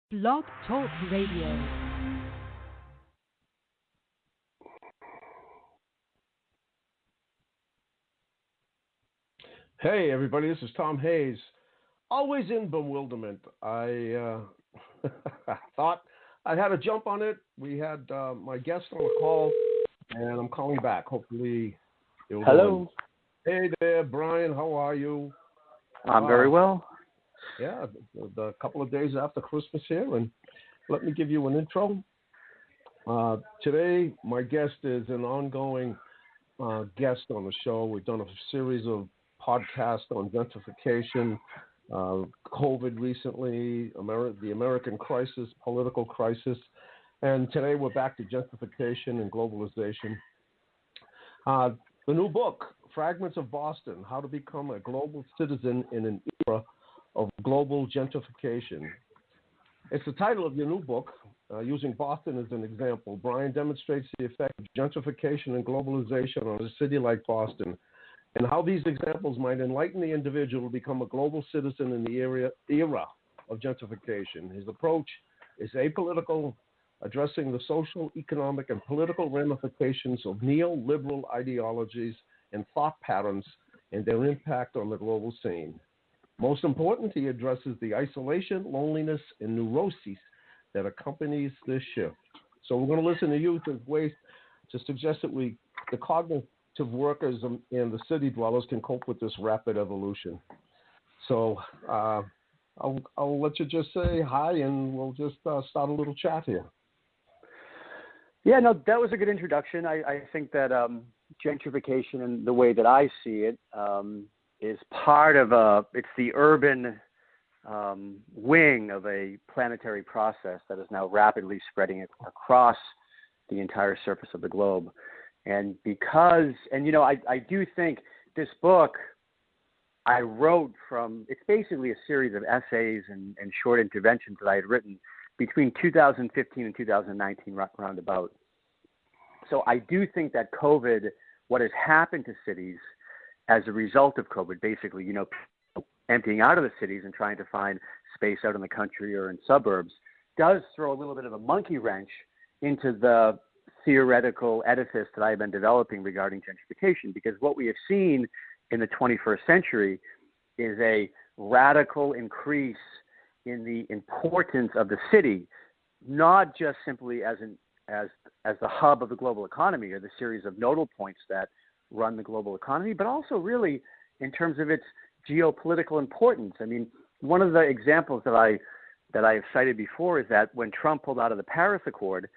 Blog Talk Radio. Hey, everybody, this is Tom Hayes. Always in bewilderment. I thought I had to jump on it. We had my guest on the call, and I'm calling back. Hopefully, it will Hello. Hey there, Brian. How are you? I'm very well. Yeah, a couple of days after Christmas here, and let me give you an intro. Today, my guest is an ongoing guest on the show. We've done a series of podcasts on gentrification, COVID recently, the American crisis, political crisis, and today we're back to gentrification and globalization. The new book, Fragments of Boston, How to Become a Global Citizen in an Era of Global Gentrification. It's the title of your new book. Using Boston as an example, Brian demonstrates the effect of gentrification and globalization on a city like Boston, and how these examples might enlighten the individual to become a global citizen in the era of gentrification. His approach is apolitical, addressing the social, economic, and political ramifications of neoliberal ideologies and thought patterns and their impact on the global scene. Most important, he addresses the isolation, loneliness, and neuroses that accompanies this shift. So we're going to listen to youth as ways to suggest that the cognitive workers and the city dwellers can cope with this rapid evolution. So I'll let you just say hi, and we'll just start a little chat here. Yeah, no, that was a good introduction. I think that gentrification and the way that I see it is part of it's the urban wing of a planetary process that is now rapidly spreading across the entire surface of the globe. And I do think this book I wrote it's basically a series of essays and short interventions that I had written between 2015 and 2019 roundabout. So I do think that COVID, what has happened to cities as a result of COVID, basically, people emptying out of the cities and trying to find space out in the country or in suburbs, does throw a little bit of a monkey wrench into the theoretical edifice that I've been developing regarding gentrification, because what we have seen in the 21st century is a radical increase in the importance of the city, not just simply as the hub of the global economy or the series of nodal points that run the global economy, but also really in terms of its geopolitical importance. I mean, one of the examples that I have cited before is that when Trump pulled out of the Paris Accord,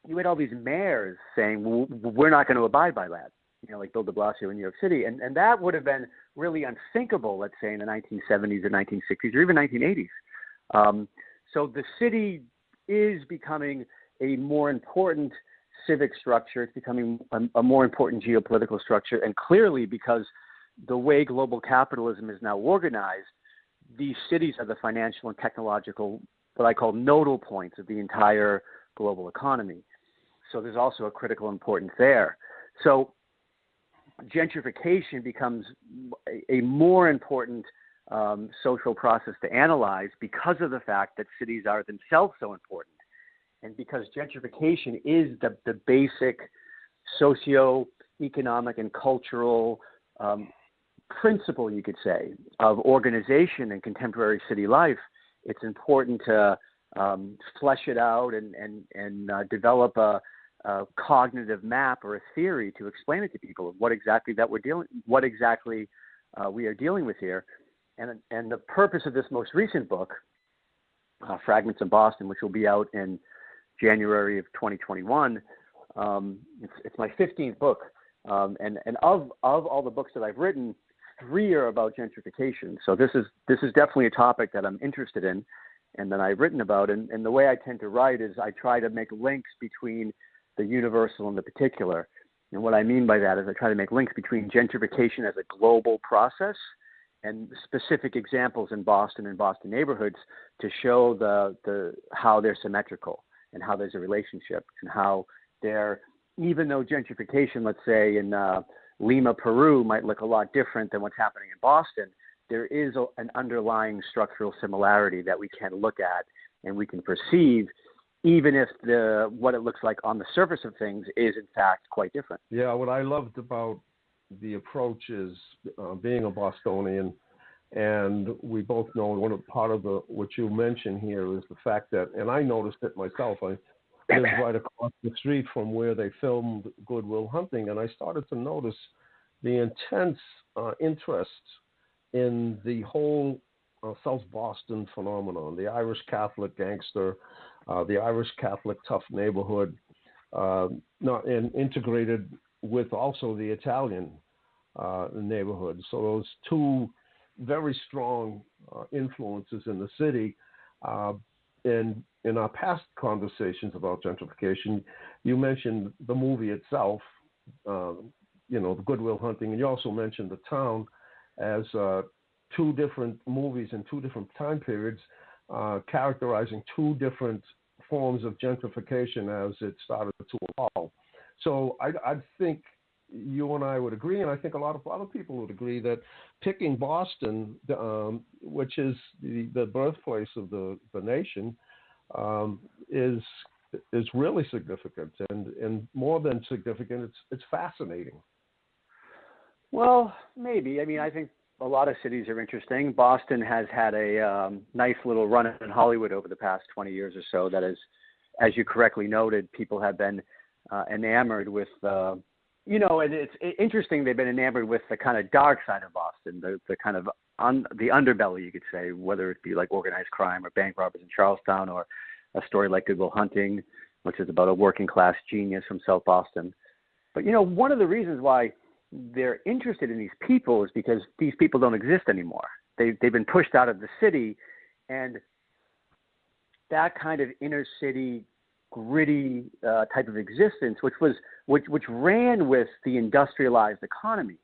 you had all these mayors saying, well, we're not going to abide by that, like Bill de Blasio in New York City. And that would have been really unthinkable, let's say, in the 1970s or 1960s or even 1980s. So the city is becoming a more important civic structure. It's becoming a more important geopolitical structure. And clearly, because the way global capitalism is now organized, these cities are the financial and technological, what I call nodal points of the entire global economy. So there's also a critical importance there. So gentrification becomes a more important social process to analyze because of the fact that cities are themselves so important. And because gentrification is the basic socio-economic and cultural principle, you could say, of organization in contemporary city life, it's important to flesh it out and develop a cognitive map or a theory to explain it to people of what exactly we are dealing with here. And the purpose of this most recent book, Fragments of Boston, which will be out in January of 2021, it's my 15th book, and of all the books that I've written, 3 are about gentrification. So this is definitely a topic that I'm interested in, and that I've written about. And the way I tend to write is I try to make links between the universal and the particular. And what I mean by that is I try to make links between gentrification as a global process and specific examples in Boston and Boston neighborhoods to show how they're symmetrical and how there's a relationship and how even though gentrification, let's say in Lima, Peru, might look a lot different than what's happening in Boston, there is an underlying structural similarity that we can look at and we can perceive, even if what it looks like on the surface of things is in fact quite different. Yeah, what I loved about the approach is being a Bostonian, and we both know part of what you mentioned here is the fact that, and I noticed it myself, I lived right across the street from where they filmed Good Will Hunting, and I started to notice the intense interest in the whole South Boston phenomenon, the Irish Catholic gangster, the Irish Catholic tough neighborhood, and integrated with also the Italian neighborhood. So those two very strong influences in the city. And in our past conversations about gentrification, you mentioned the movie itself, the Good Will Hunting, and you also mentioned the town as two different movies in two different time periods, characterizing two different forms of gentrification as it started to evolve. So I think you and I would agree, and I think a lot of other people would agree, that picking Boston, which is the birthplace of the nation, is really significant, and more than significant, it's fascinating. Well, maybe. I mean, I think a lot of cities are interesting. Boston has had a nice little run in Hollywood over the past 20 years or so. That is, as you correctly noted, people have been enamored with, and it's interesting. They've been enamored with the kind of dark side of Boston, the kind of the underbelly, you could say, whether it be like organized crime or bank robbers in Charlestown, or a story like Good Will Hunting, which is about a working class genius from South Boston. But, one of the reasons why they're interested in these people is because these people don't exist anymore. They've been pushed out of the city, and that kind of inner city, gritty type of existence, which ran with the industrialized economy,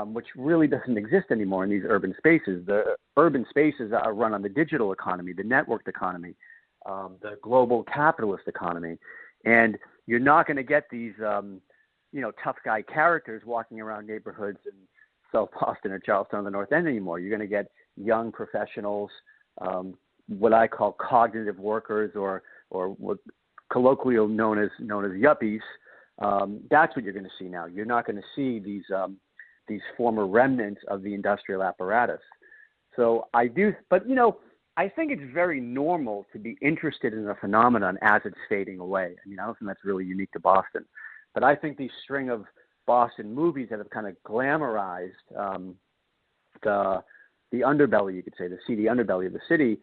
which really doesn't exist anymore in these urban spaces. The urban spaces are run on the digital economy, the networked economy, the global capitalist economy, and you're not going to get these tough guy characters walking around neighborhoods in South Boston or Charlestown, the North End anymore. You're going to get young professionals, what I call cognitive workers, or what colloquially known as yuppies. That's what you're going to see now. You're not going to see these former remnants of the industrial apparatus. So I do, but I think it's very normal to be interested in a phenomenon as it's fading away. I mean, I don't think that's really unique to Boston. But I think these string of Boston movies that have kind of glamorized the underbelly, you could say, the seedy underbelly of the city.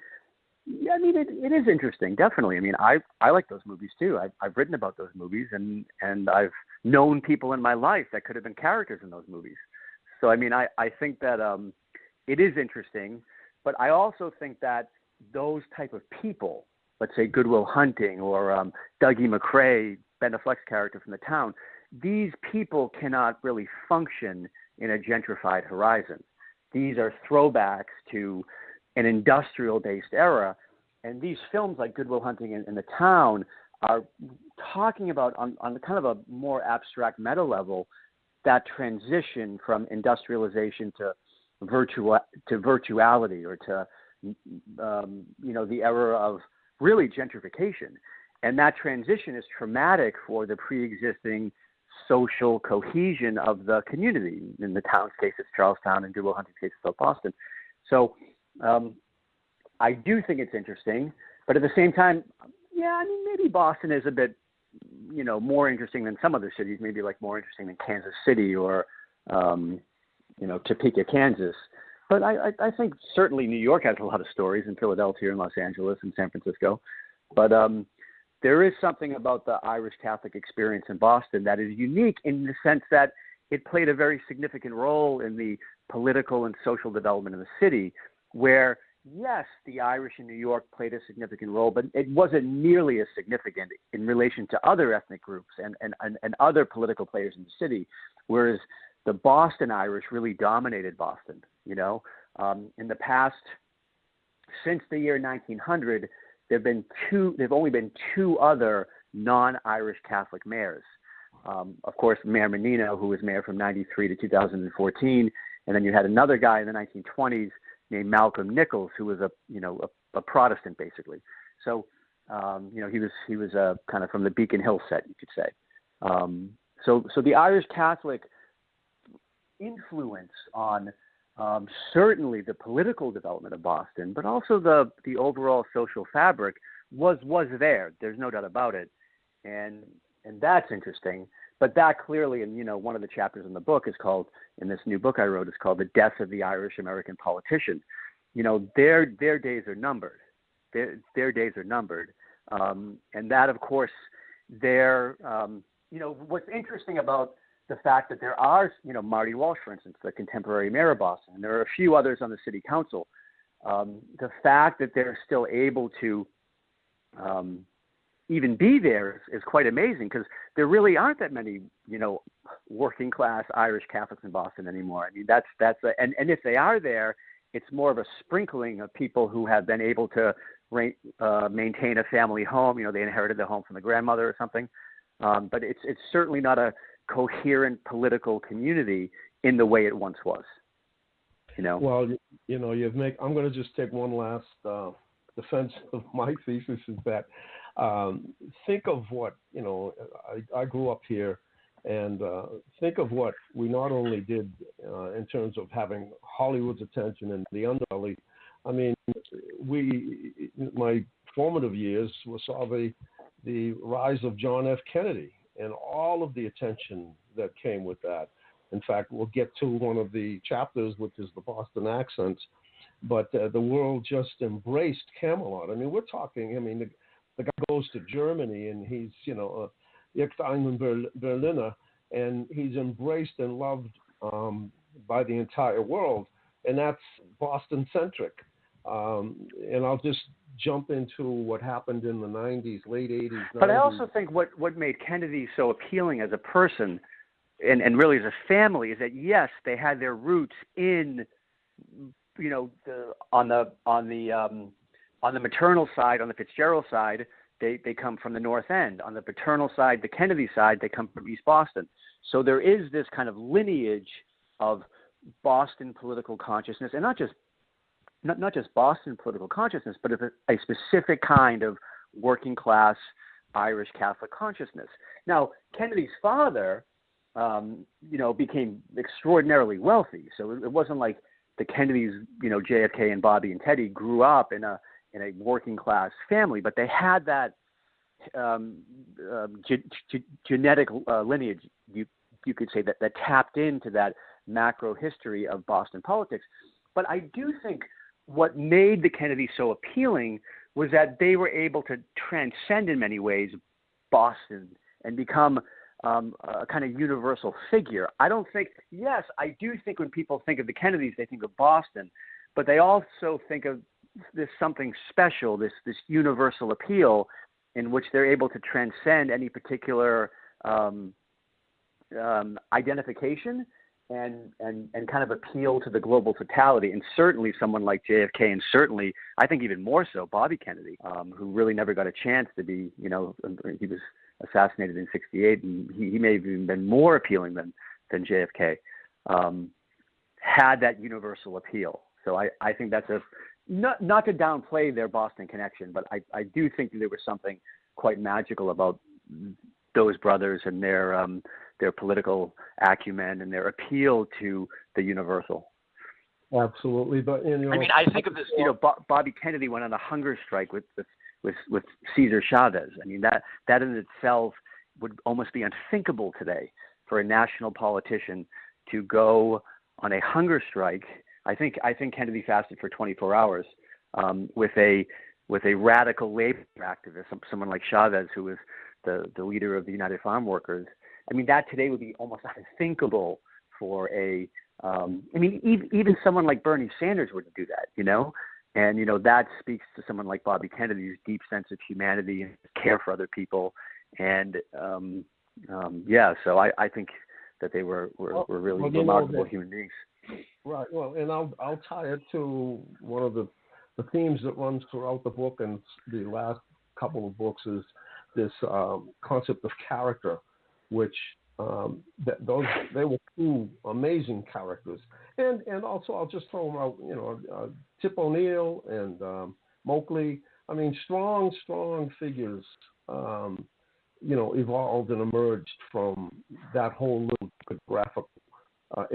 Yeah, I mean, it is interesting, definitely. I mean, I like those movies too. I've written about those movies, and I've known people in my life that could have been characters in those movies. So, I mean, I think that it is interesting, but I also think that those type of people, let's say Good Will Hunting or Dougie McRae, Ben Affleck's character from The Town, these people cannot really function in a gentrified horizon. These are throwbacks to an industrial-based era, and these films like Good Will Hunting and The Town are talking about, on kind of a more abstract meta level, that transition from industrialization to virtuality, or to the era of really gentrification. And that transition is traumatic for the pre-existing social cohesion of the community. In The Town's case, it's Charlestown, and Good Will Hunting's case, it's South Boston. So I do think it's interesting, but at the same time, yeah, I mean, maybe Boston is a bit, more interesting than some other cities, maybe like more interesting than Kansas City or, Topeka, Kansas. But I think certainly New York has a lot of stories, in Philadelphia and Los Angeles and San Francisco. But there is something about the Irish Catholic experience in Boston that is unique in the sense that it played a very significant role in the political and social development of the city, where, yes, the Irish in New York played a significant role, but it wasn't nearly as significant in relation to other ethnic groups and other political players in the city, whereas the Boston Irish really dominated Boston. In the past, since the year 1900, there've only been two other non-Irish Catholic mayors. Of course, Mayor Menino, who was mayor from 93 to 2014, And then you had another guy in the 1920s named Malcolm Nichols, who was a Protestant basically. So he was kind of from the Beacon Hill set, you could say. So the Irish Catholic influence on certainly the political development of Boston, but also the overall social fabric was there. There's no doubt about it, and that's interesting. But that clearly, and one of the chapters in the book is called, in this new book I wrote, is called "The Death of the Irish American Politician." Their days are numbered. Their days are numbered, and that, of course, what's interesting about the fact that there are, Marty Walsh, for instance, the contemporary mayor of Boston, and there are a few others on the city council. The fact that they're still able to even be there is quite amazing, because there really aren't that many, working class Irish Catholics in Boston anymore. I mean, and if they are there, it's more of a sprinkling of people who have been able to maintain a family home. They inherited the home from the grandmother or something. But it's certainly not a coherent political community in the way it once was. Well, I'm going to just take one last defense of my thesis, is that think of what, I grew up here, and think of what we not only did in terms of having Hollywood's attention and the underbelly. I mean, my formative years saw the rise of John F. Kennedy and all of the attention that came with that. In fact, we'll get to one of the chapters, which is the Boston accents, but the world just embraced Camelot. I mean, we're talking, the guy goes to Germany and he's, Ich ein Berliner, and he's embraced and loved by the entire world, and that's Boston-centric. And I'll just jump into what happened in the 90s, late 80s, 90s. But I also think what made Kennedy so appealing as a person and really as a family is that, yes, they had their roots in, on the maternal side, on the Fitzgerald side, they come from the North End. On the paternal side, the Kennedy side, they come from East Boston. So there is this kind of lineage of Boston political consciousness, and not just Boston political consciousness, but a specific kind of working class Irish Catholic consciousness. Now, Kennedy's father, became extraordinarily wealthy. So it wasn't like the Kennedys, JFK and Bobby and Teddy grew up in a working class family, but they had that genetic lineage, you could say, that tapped into that macro history of Boston politics. But I do think what made the Kennedys so appealing was that they were able to transcend in many ways Boston and become a kind of universal figure. I do think when people think of the Kennedys, they think of Boston, but they also think of this something special, this universal appeal in which they're able to transcend any particular identification and kind of appeal to the global totality. And certainly someone like JFK, and certainly, I think even more so, Bobby Kennedy, who really never got a chance to be, he was assassinated in 1968, and he may have even been more appealing than JFK, had that universal appeal. So I think that's not to downplay their Boston connection, but I do think that there was something quite magical about those brothers and their political acumen and their appeal to the universal. Absolutely, but I think of this. Bobby Kennedy went on a hunger strike with Cesar Chavez. I mean, that in itself would almost be unthinkable today for a national politician to go on a hunger strike. I think Kennedy fasted for 24 hours with a radical labor activist, someone like Chavez, who was the leader of the United Farm Workers. I mean, that today would be almost unthinkable for even someone like Bernie Sanders wouldn't do that, And, that speaks to someone like Bobby Kennedy's deep sense of humanity and care for other people. And, so I think that they were really remarkable human beings. Right. Well, and I'll tie it to one of the themes that runs throughout the book and the last couple of books is this concept of character, which They were two amazing characters, and also I'll just throw them out. Tip O'Neill and Mowgli. I mean, strong figures. Evolved and emerged from that whole little geographic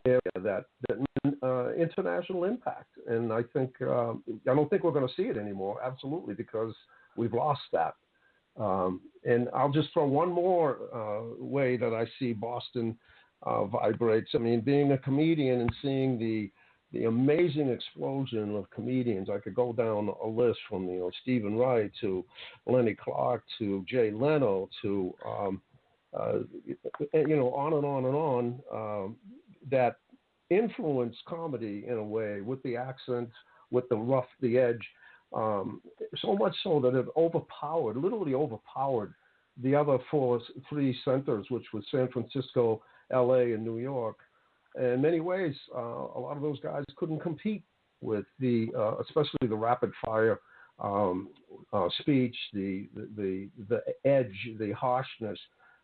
area that international impact. And I don't think we're going to see it anymore. Absolutely, because we've lost that. And I'll just throw one more way that I see Boston vibrates. I mean, being a comedian and seeing the amazing explosion of comedians. I could go down a list from Stephen Wright to Lenny Clark to Jay Leno to on and on that influence comedy in a way with the accent, with the edge. So much so that it literally overpowered the other three centers, which was San Francisco, LA, and New York. In many ways, a lot of those guys couldn't compete with especially the rapid fire speech, the edge, the harshness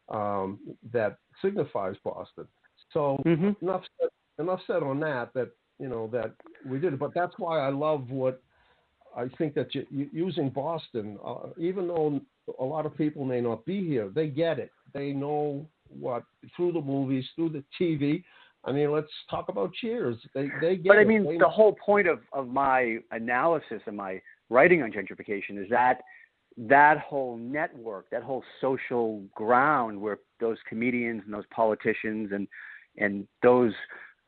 that signifies Boston. So enough said on that we did it. But that's why I love what I think that using Boston, even though a lot of people may not be here, they get it. They know through the movies, through the TV. I mean, let's talk about Cheers. They get it. But I mean, the whole point of my analysis and my writing on gentrification is that whole network, that whole social ground where those comedians and those politicians and those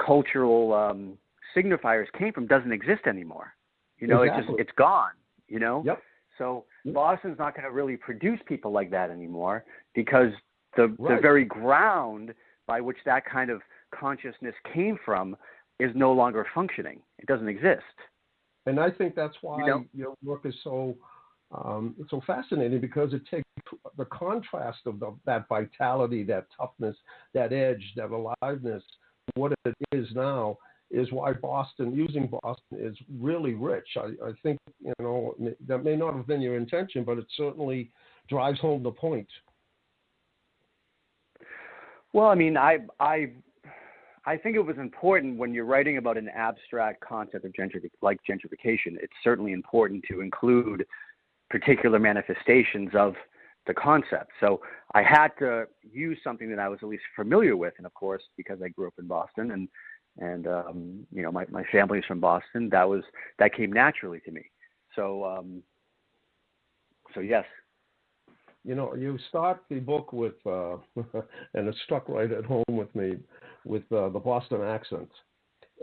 cultural signifiers came from doesn't exist anymore. Exactly. It's gone. Yep. So Boston's not going to really produce people like that anymore because the Right. very ground by which that kind of consciousness came from is no longer functioning. It doesn't exist. And I think that's why your work is so fascinating, because it takes the contrast of that vitality, that toughness, that edge, that aliveness, what it is now, is why using Boston is really rich. I think, that may not have been your intention, but it certainly drives home the point. Well, I mean, I think it was important when you're writing about an abstract concept of gentrification. It's certainly important to include particular manifestations of the concept. So I had to use something that I was at least familiar with, and of course, because I grew up in Boston and my family's from Boston, that came naturally to me. So yes. You start the book with, and it struck right at home with me, with the Boston accent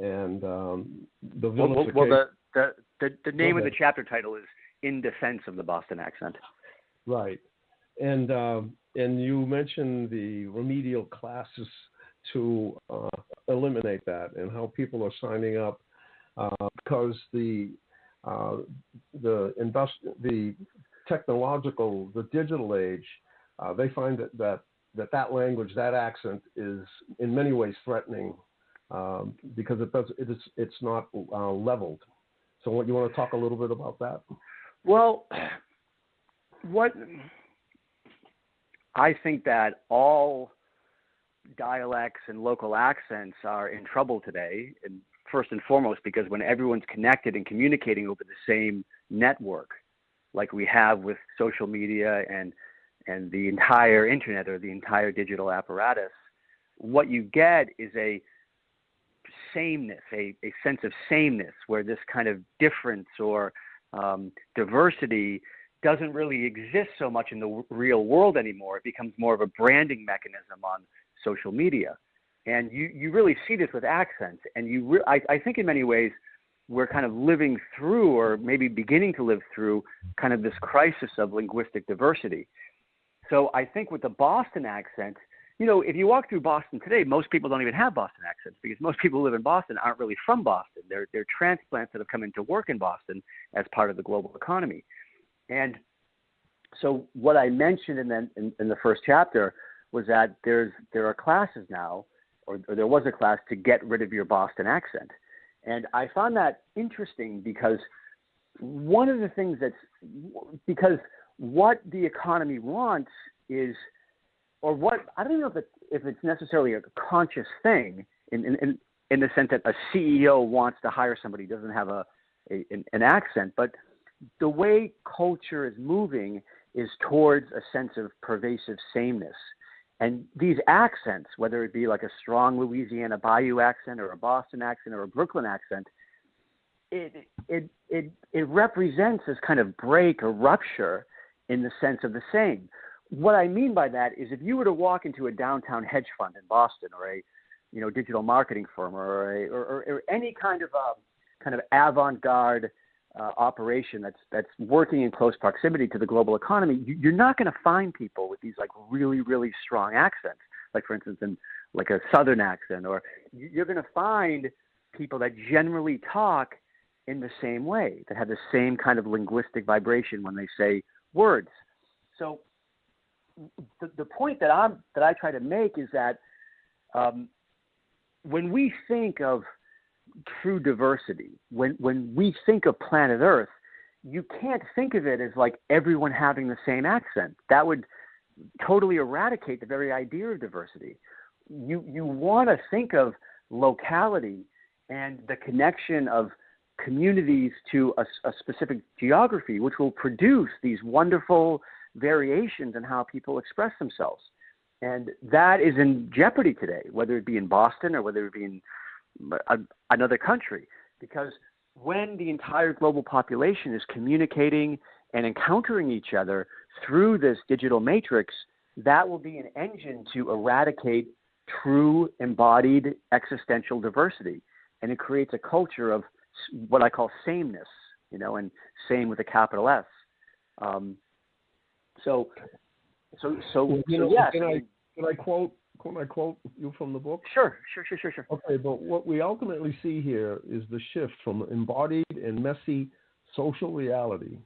and the vilification. Well, the name of the chapter title is "In Defense of the Boston Accent." Right, and you mentioned the remedial classes to eliminate that, and how people are signing up because the technological, the digital age, they find that language, that accent is in many ways threatening because it's not leveled. So what you want to talk a little bit about that? Well, I think that all dialects and local accents are in trouble today, and first and foremost because when everyone's connected and communicating over the same network, like we have with social media and the entire internet or the entire digital apparatus, what you get is a sameness, a sense of sameness, where this kind of difference or diversity doesn't really exist so much in the real world anymore. It becomes more of a branding mechanism on social media. And you really see this with accents. And I think in many ways we're kind of living through, or maybe beginning to live through, kind of this crisis of linguistic diversity. So I think with the Boston accent, if you walk through Boston today, most people don't even have Boston accents, because most people who live in Boston aren't really from Boston. They're transplants that have come into work in Boston as part of the global economy. And so what I mentioned in the first chapter was that there are classes now, or there was a class to get rid of your Boston accent. And I found that interesting because one of the things because what the economy wants is or what, I don't know if it's necessarily a conscious thing in the sense that a CEO wants to hire somebody who doesn't have an accent, but the way culture is moving is towards a sense of pervasive sameness. And these accents, whether it be like a strong Louisiana Bayou accent or a Boston accent or a Brooklyn accent, it represents this kind of break or rupture in the sense of the same. What I mean by that is if you were to walk into a downtown hedge fund in Boston or a digital marketing firm or any kind of avant-garde operation that's working in close proximity to the global economy, you're not going to find people with these like really, really strong accents, like for instance in like a Southern accent, or you're going to find people that generally talk in the same way, that have the same kind of linguistic vibration when they say words. So the point that I try to make is that when we think of true diversity, when we think of planet Earth, you can't think of it as like everyone having the same accent. That would totally eradicate the very idea of diversity. You want to think of locality and the connection of communities to a specific geography, which will produce these wonderful variations in how people express themselves. And that is in jeopardy today, whether it be in Boston or whether it be in another country, because when the entire global population is communicating and encountering each other through this digital matrix, that will be an engine to eradicate true embodied existential diversity. And it creates a culture of what I call sameness, and same with a capital S. Yes. Can I quote you from the book? Sure. Okay, but what we ultimately see here is the shift from embodied and messy social reality,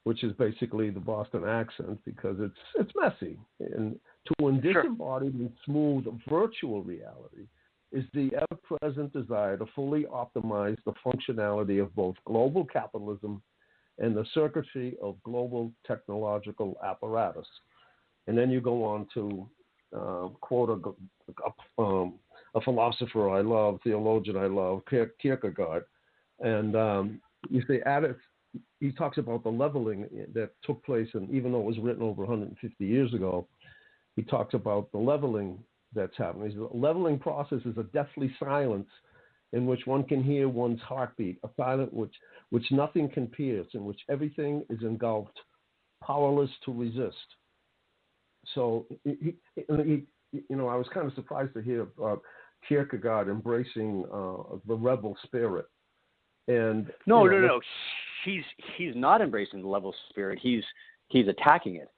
which is basically the Boston accent because it's messy, and to a disembodied and smooth virtual reality is the ever-present desire to fully optimize the functionality of both global capitalism and the circuitry of global technological apparatus. And then you go on to quote a philosopher I love, theologian I love, Kierkegaard, and you say he talks about the leveling that took place, and even though it was written over 150 years ago, he talks about the leveling that's happening. The leveling process is a deathly silence in which one can hear one's heartbeat, a silence which nothing can pierce, in which everything is engulfed, powerless to resist. So, I was kind of surprised to hear Kierkegaard embracing the rebel spirit. And no. He's not embracing the rebel spirit. He's attacking it.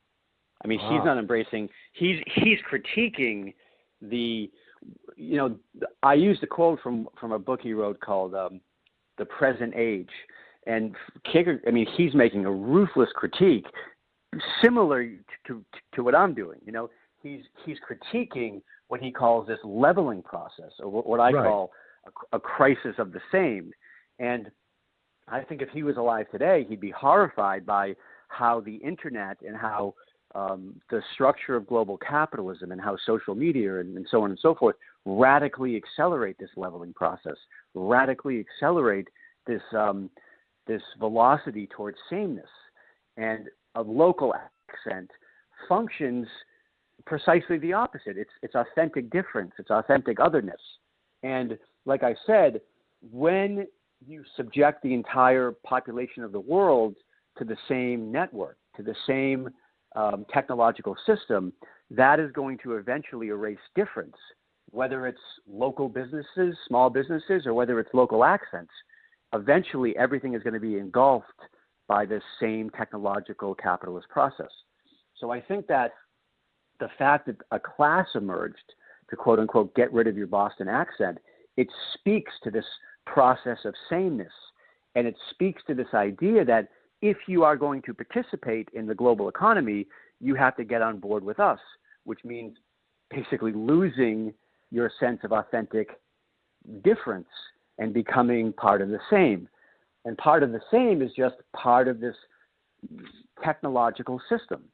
I mean, he's not embracing. He's critiquing the. I used a quote from a book he wrote called "The Present Age," and Kierkegaard. I mean, he's making a ruthless critique, similar to what I'm doing. He's critiquing what he calls this leveling process, or what I call a crisis of the same. And I think if he was alive today, he'd be horrified by how the internet and how the structure of global capitalism and how social media and so on and so forth radically accelerate this leveling process, radically accelerate this velocity towards sameness. And a local accent functions precisely the opposite. It's authentic difference. It's authentic otherness. And like I said, when you subject the entire population of the world to the same network, to the same technological system, that is going to eventually erase difference, whether it's local businesses, small businesses, or whether it's local accents. Eventually, everything is going to be engulfed by this same technological capitalist process. So I think that the fact that a class emerged to quote unquote get rid of your Boston accent, it speaks to this process of sameness. And it speaks to this idea that if you are going to participate in the global economy, you have to get on board with us, which means basically losing your sense of authentic difference and becoming part of the same. And part of the same is just part of this technological system.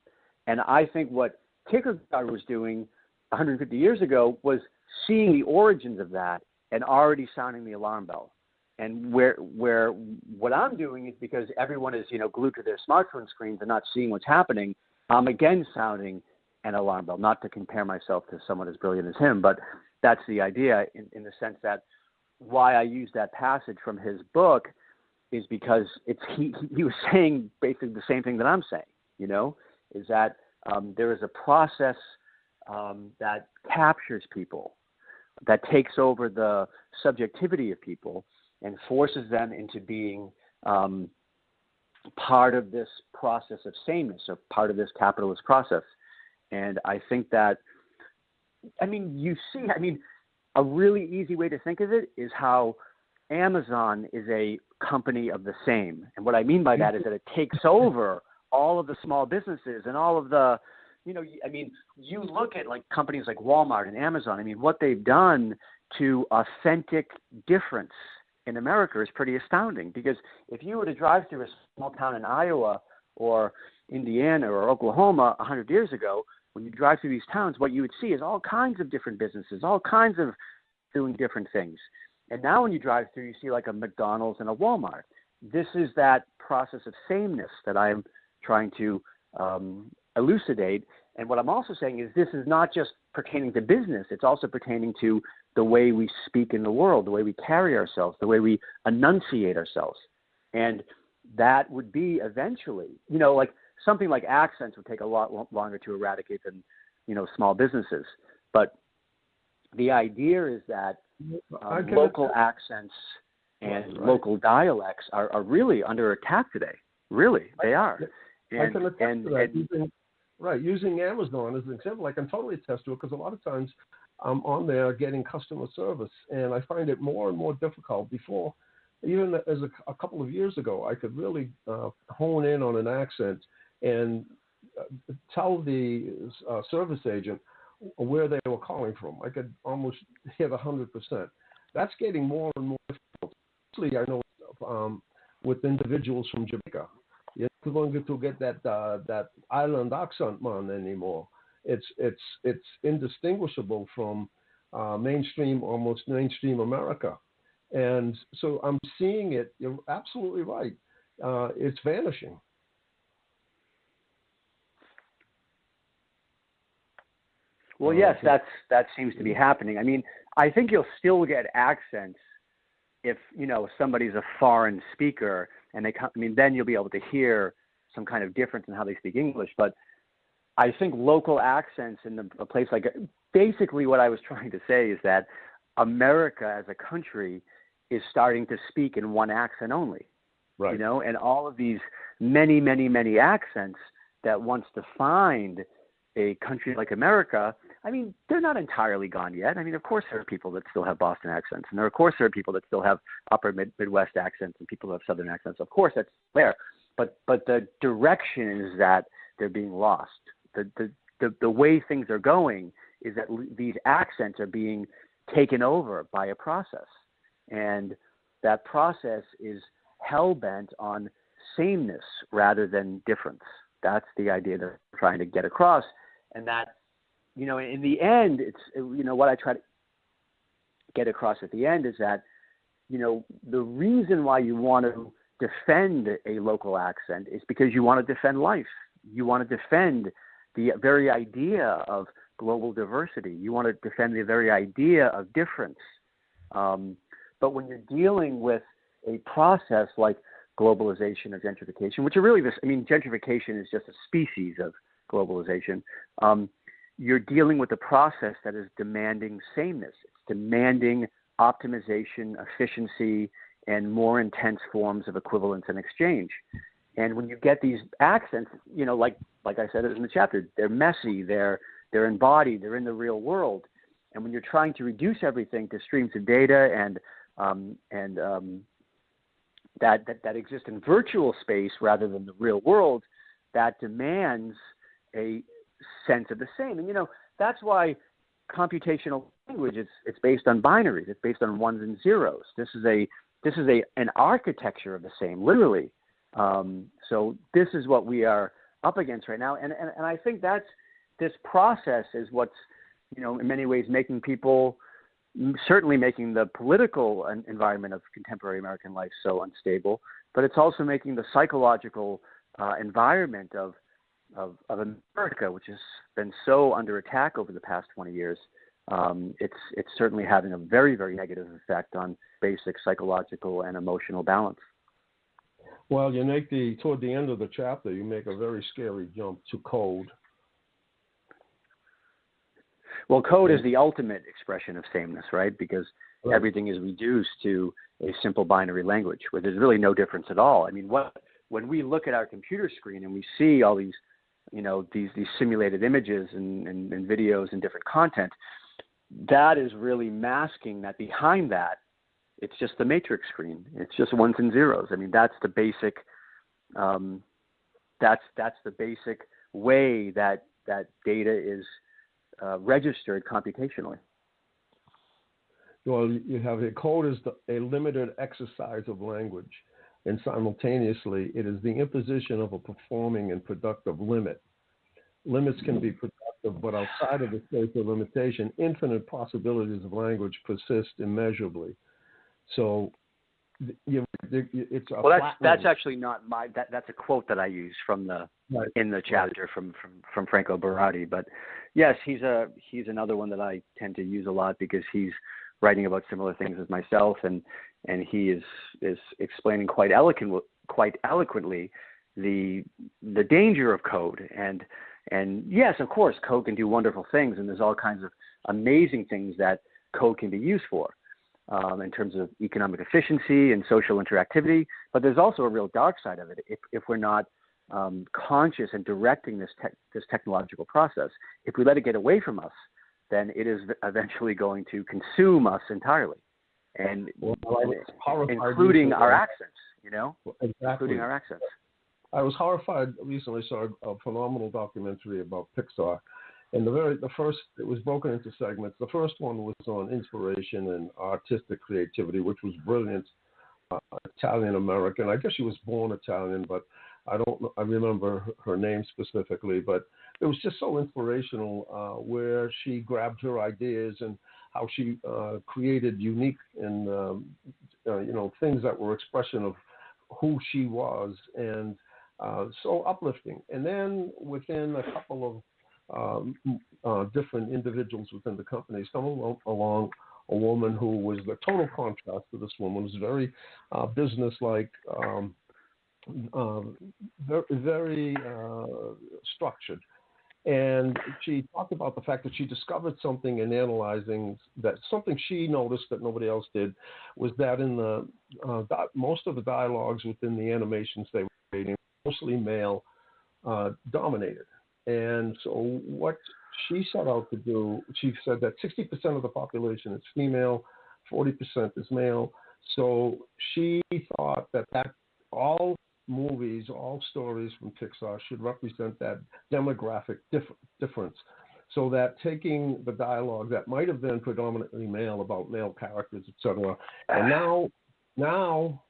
And I think what Kierkegaard was doing 150 years ago was seeing the origins of that and already sounding the alarm bell. And where what I'm doing is, because everyone is, glued to their smartphone screens and not seeing what's happening, I'm again sounding an alarm bell. Not to compare myself to someone as brilliant as him, but that's the idea in the sense that why I use that passage from his book is because he was saying basically the same thing that I'm saying, is that there is a process that captures people, that takes over the subjectivity of people and forces them into being part of this process of sameness, or part of this capitalist process. And I think that, a really easy way to think of it is how Amazon is a company of the same. And what I mean by that is that it takes over all of the small businesses and all of the, you look at like companies like Walmart and Amazon. What they've done to authentic difference in America is pretty astounding, because if you were to drive through a small town in Iowa or Indiana or Oklahoma 100 years ago, when you drive through these towns, what you would see is all kinds of different businesses, all kinds of doing different things. And now when you drive through, you see like a McDonald's and a Walmart. This is that process of sameness that I'm trying to elucidate. And what I'm also saying is this is not just pertaining to business. It's also pertaining to the way we speak in the world, the way we carry ourselves, the way we enunciate ourselves. And that would be eventually, like something like accents would take a lot longer to eradicate than, small businesses. But the idea is that local accents and local dialects are really under attack today. Really, they are. Using Amazon as an example, I can totally attest to it, because a lot of times I'm on there getting customer service, and I find it more and more difficult. Before, even as a couple of years ago, I could really hone in on an accent and tell the service agent where they were calling from. I could almost hit 100%. That's getting more and more difficult. Especially, I know with individuals from Jamaica, you're not going to get that island accent, man, anymore. It's indistinguishable from almost mainstream America. And so I'm seeing it. You're absolutely right. It's vanishing. Well, yes, that seems to be happening. I think you'll still get accents if, somebody's a foreign speaker and they come, then you'll be able to hear some kind of difference in how they speak English. But I think local accents in a place like, basically what I was trying to say is that America as a country is starting to speak in one accent only, right? And all of these many, many, many accents that once defined a country like America, they're not entirely gone yet. Of course there are people that still have Boston accents, and of course there are people that still have upper Midwest accents and people who have Southern accents. Of course that's there, but the direction is that they're being lost. The way things are going is that these accents are being taken over by a process, and that process is hell-bent on sameness rather than difference. That's the idea that we're trying to get across. And that, in the end, it's, what I try to get across at the end is that, the reason why you want to defend a local accent is because you want to defend life. You want to defend the very idea of global diversity. You want to defend the very idea of difference. But when you're dealing with a process like globalization or gentrification, which are really gentrification is just a species of globalization. You're dealing with a process that is demanding sameness. It's demanding optimization, efficiency, and more intense forms of equivalence and exchange. And when you get these accents, like I said in the chapter, they're messy, they're embodied, they're in the real world. And when you're trying to reduce everything to streams of data and that exist in virtual space rather than the real world, that demands a sense of the same. And that's why computational language it's based on binaries. It's based on ones and zeros. This is an architecture of the same, literally. So this is what we are up against right now. And I think that's this process is what's, in many ways making people, certainly making the political environment of contemporary American life so unstable, but it's also making the psychological environment of America, which has been so under attack over the past 20 years. It's certainly having a very, very negative effect on basic psychological and emotional balance. Well, toward the end of the chapter, you make a very scary jump to code. Well, code is the ultimate expression of sameness, right? Because everything is reduced to a simple binary language where there's really no difference at all. I mean, when we look at our computer screen and we see all these, these simulated images and videos and different content, that is really masking that behind that, it's just the matrix screen. It's just ones and zeros. I mean, that's the basic, that's the basic way that data is registered computationally. Well, you have a code is a limited exercise of language, and simultaneously it is the imposition of a performing and productive limit. Limits can be productive, but outside of the scope of limitation, infinite possibilities of language persist immeasurably. So it's a that's actually not that's a quote that I use from in the chapter from Franco Berardi. But yes, he's another one that I tend to use a lot because he's writing about similar things as myself, and he is explaining quite eloquently the danger of code. And yes, of course, code can do wonderful things, and there's all kinds of amazing things that code can be used for. In terms of economic efficiency and social interactivity, but there's also a real dark side of it. If we're not conscious in directing this technological process, if we let it get away from us, then it is eventually going to consume us entirely, and including our accents. Exactly. Including our accents. I was horrified. Recently saw a phenomenal documentary about Pixar. And the first, it was broken into segments. The first one was on inspiration and artistic creativity, which was brilliant. Italian American. I guess she was born Italian, but I don't know. I remember her name specifically, but it was just so inspirational where she grabbed her ideas and how she created unique and things that were expression of who she was, and so uplifting. And then within a couple of different individuals within the company, stumbled along a woman who was the total contrast to this woman. Was very business-like, very structured. And she talked about the fact that she discovered something in analyzing that something she noticed that nobody else did was that in the most of the dialogues within the animations they were creating, mostly male dominated. And so what she set out to do, she said that 60% of the population is female, 40% is male. So she thought that all movies, all stories from Pixar should represent that demographic difference. So that taking the dialogue that might have been predominantly male about male characters, etc., and now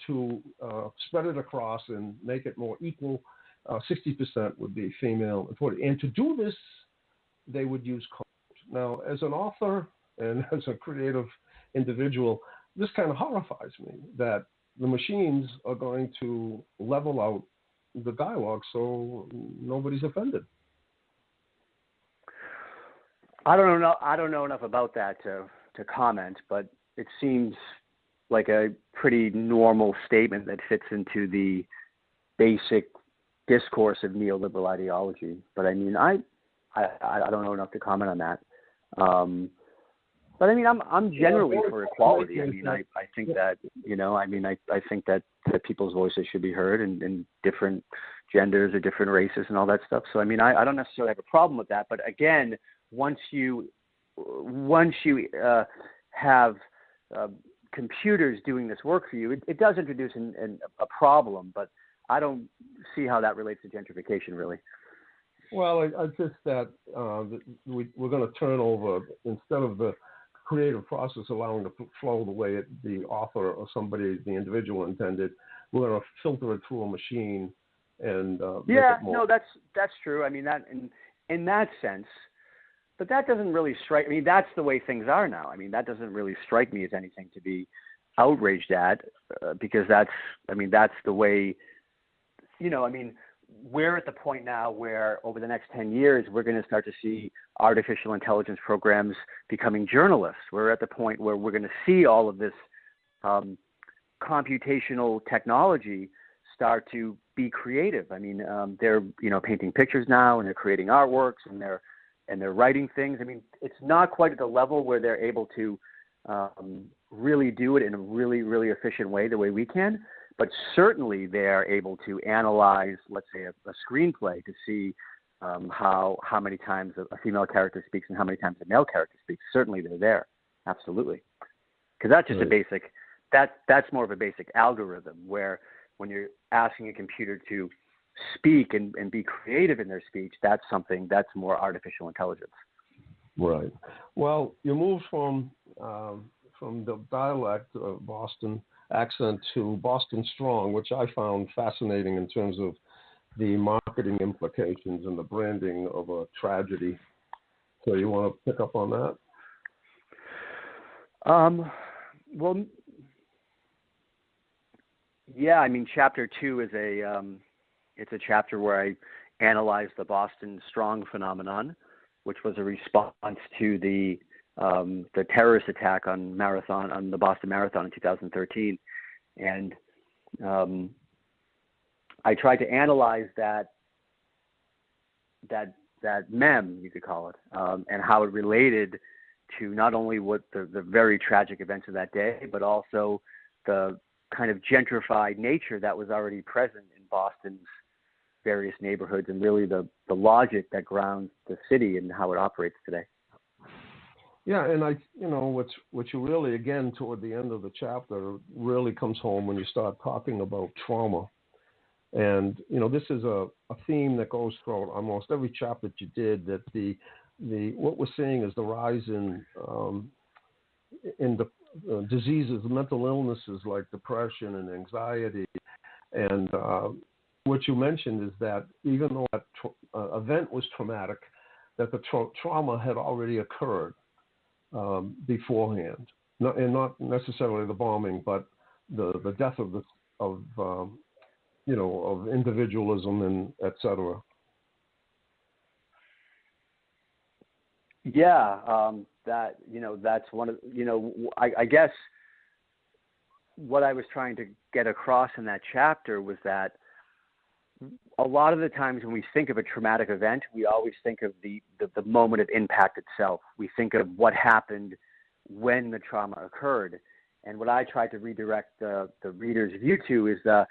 to spread it across and make it more equal, 60% would be female and 40%. And to do this, they would use code. Now, as an author and as a creative individual, this kind of horrifies me that the machines are going to level out the dialogue so nobody's offended. I don't know enough about that to comment, but it seems like a pretty normal statement that fits into the basic discourse of neoliberal ideology. But I mean, I don't know enough to comment on that. But I mean, I'm generally for equality. I mean, I think that, I think that people's voices should be heard in different genders or different races and all that stuff. So I mean, I don't necessarily have a problem with that. But again, once you have computers doing this work for you, it does introduce a problem. But I don't see how that relates to gentrification, really. Well, I just that we're going to turn over, instead of the creative process allowing it to flow the way the author or somebody, the individual intended, we're going to filter it through a machine and make it more. No, that's true. I mean, that in that sense. But that doesn't really strike. I mean, that's the way things are now. I mean, that doesn't really strike me as anything to be outraged at, because that's the way. I mean, we're at the point now where over the next 10 years, we're going to start to see artificial intelligence programs becoming journalists. We're at the point where we're going to see all of this computational technology start to be creative. I mean, they're painting pictures now, and they're creating artworks, and they're writing things. I mean, it's not quite at the level where they're able to really do it in a really, really efficient way, the way we can. But certainly they are able to analyze, let's say, a screenplay to see how many times a female character speaks and how many times a male character speaks. Certainly they're there. Absolutely. Because that's just a basic, that's more of a basic algorithm, where when you're asking a computer to speak and be creative in their speech, that's something that's more artificial intelligence. Right. Well, you moved from the dialect of Boston accent to Boston strong, which I found fascinating in terms of the marketing implications and the branding of a tragedy. So you want to pick up on that? Well, yeah. I mean, chapter 2 is it's a chapter where I analyze the Boston strong phenomenon, which was a response to the terrorist attack on the Boston Marathon in 2013, and I tried to analyze that meme, you could call it, and how it related to not only what the very tragic events of that day, but also the kind of gentrified nature that was already present in Boston's various neighborhoods, and really the logic that grounds the city and how it operates today. Yeah, and what you really, again, toward the end of the chapter, really comes home when you start talking about trauma. And, this is a theme that goes throughout almost every chapter that you did, that what we're seeing is the rise in the diseases, mental illnesses like depression and anxiety. And what you mentioned is that even though that event was traumatic, that the trauma had already occurred beforehand, and not necessarily the bombing, but the death of individualism and et cetera. Yeah, that's one of, I guess what I was trying to get across in that chapter was that a lot of the times when we think of a traumatic event, we always think of the moment of impact itself. We think of what happened when the trauma occurred. And what I tried to redirect the reader's view to is the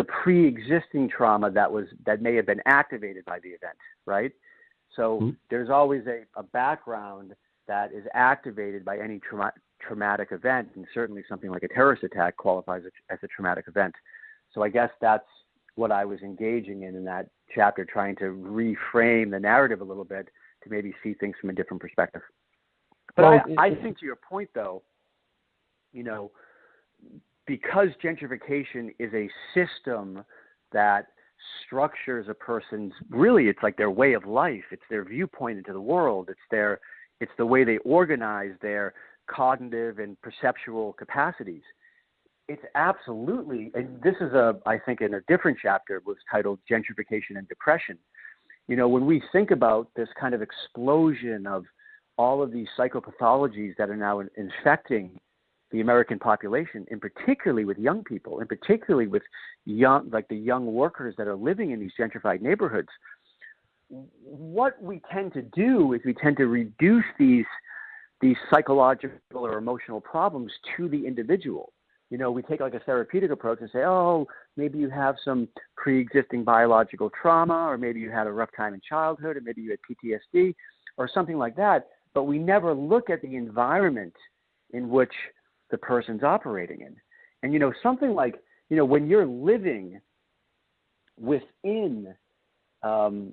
pre-existing trauma that may have been activated by the event, right? So there's always a background that is activated by any traumatic event, and certainly something like a terrorist attack qualifies as a traumatic event. So I guess that's what I was engaging in that chapter, trying to reframe the narrative a little bit to maybe see things from a different perspective. But I think to your point, though, because gentrification is a system that structures a person's, really, it's like their way of life. It's their viewpoint into the world. It's the way they organize their cognitive and perceptual capacities. It's absolutely, and this is I think in a different chapter, was titled Gentrification and Depression. When we think about this kind of explosion of all of these psychopathologies that are now infecting the American population, and particularly with young people, and particularly with the young workers that are living in these gentrified neighborhoods, what we tend to do is we tend to reduce these psychological or emotional problems to the individual. We take like a therapeutic approach and say, oh, maybe you have some pre-existing biological trauma, or maybe you had a rough time in childhood, or maybe you had PTSD or something like that. But we never look at the environment in which the person's operating in. And, something like, when you're living within a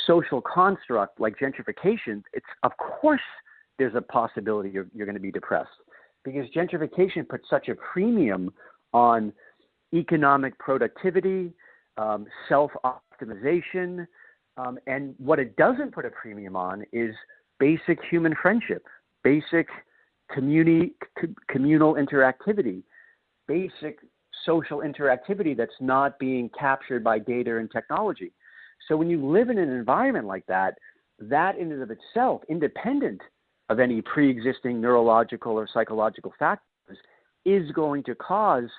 social construct like gentrification, it's, of course, there's a possibility you're going to be depressed, because gentrification puts such a premium on economic productivity, self-optimization, And what it doesn't put a premium on is basic human friendship, basic communal interactivity, basic social interactivity that's not being captured by data and technology. So when you live in an environment like that, that in and of itself, independent of any pre-existing neurological or psychological factors, is going to cause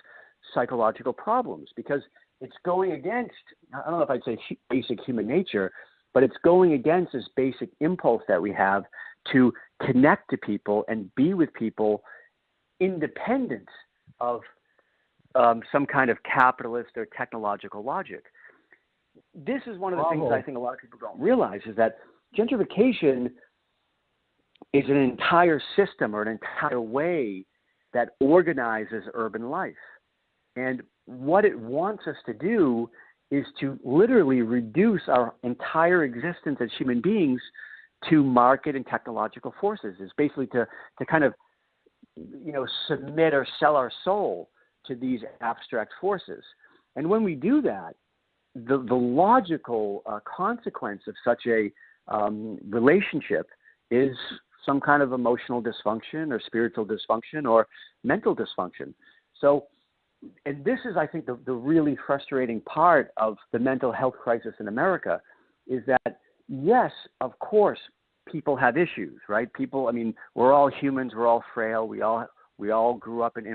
psychological problems, because it's going against, I don't know if I'd say basic human nature, but it's going against this basic impulse that we have to connect to people and be with people independent of some kind of capitalist or technological logic. This is one of the things I think a lot of people don't realize, is that gentrification is an entire system or an entire way that organizes urban life. And what it wants us to do is to literally reduce our entire existence as human beings to market and technological forces. It's basically to kind of, submit or sell our soul to these abstract forces. And when we do that, the logical consequence of such a relationship is some kind of emotional dysfunction or spiritual dysfunction or mental dysfunction. So, and this is, I think, the really frustrating part of the mental health crisis in America, is that, yes, of course, people have issues, right? People, we're all humans, we're all frail, we all grew up in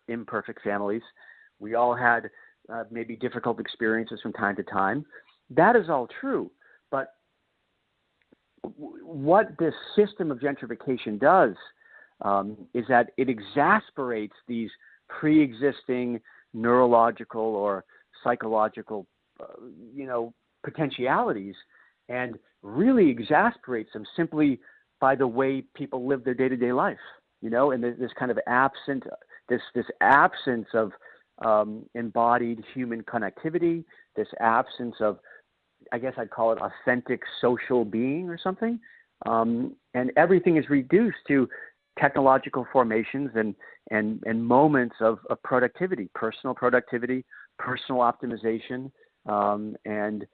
imperfect families, we all had maybe difficult experiences from time to time. That is all true, but what this system of gentrification does is that it exasperates these pre-existing neurological or psychological, potentialities, and really exasperates them simply by the way people live their day-to-day life, and this kind of this absence of embodied human connectivity, this absence of, I guess I'd call it authentic social being or something, and everything is reduced to technological formations and moments of productivity, personal optimization, and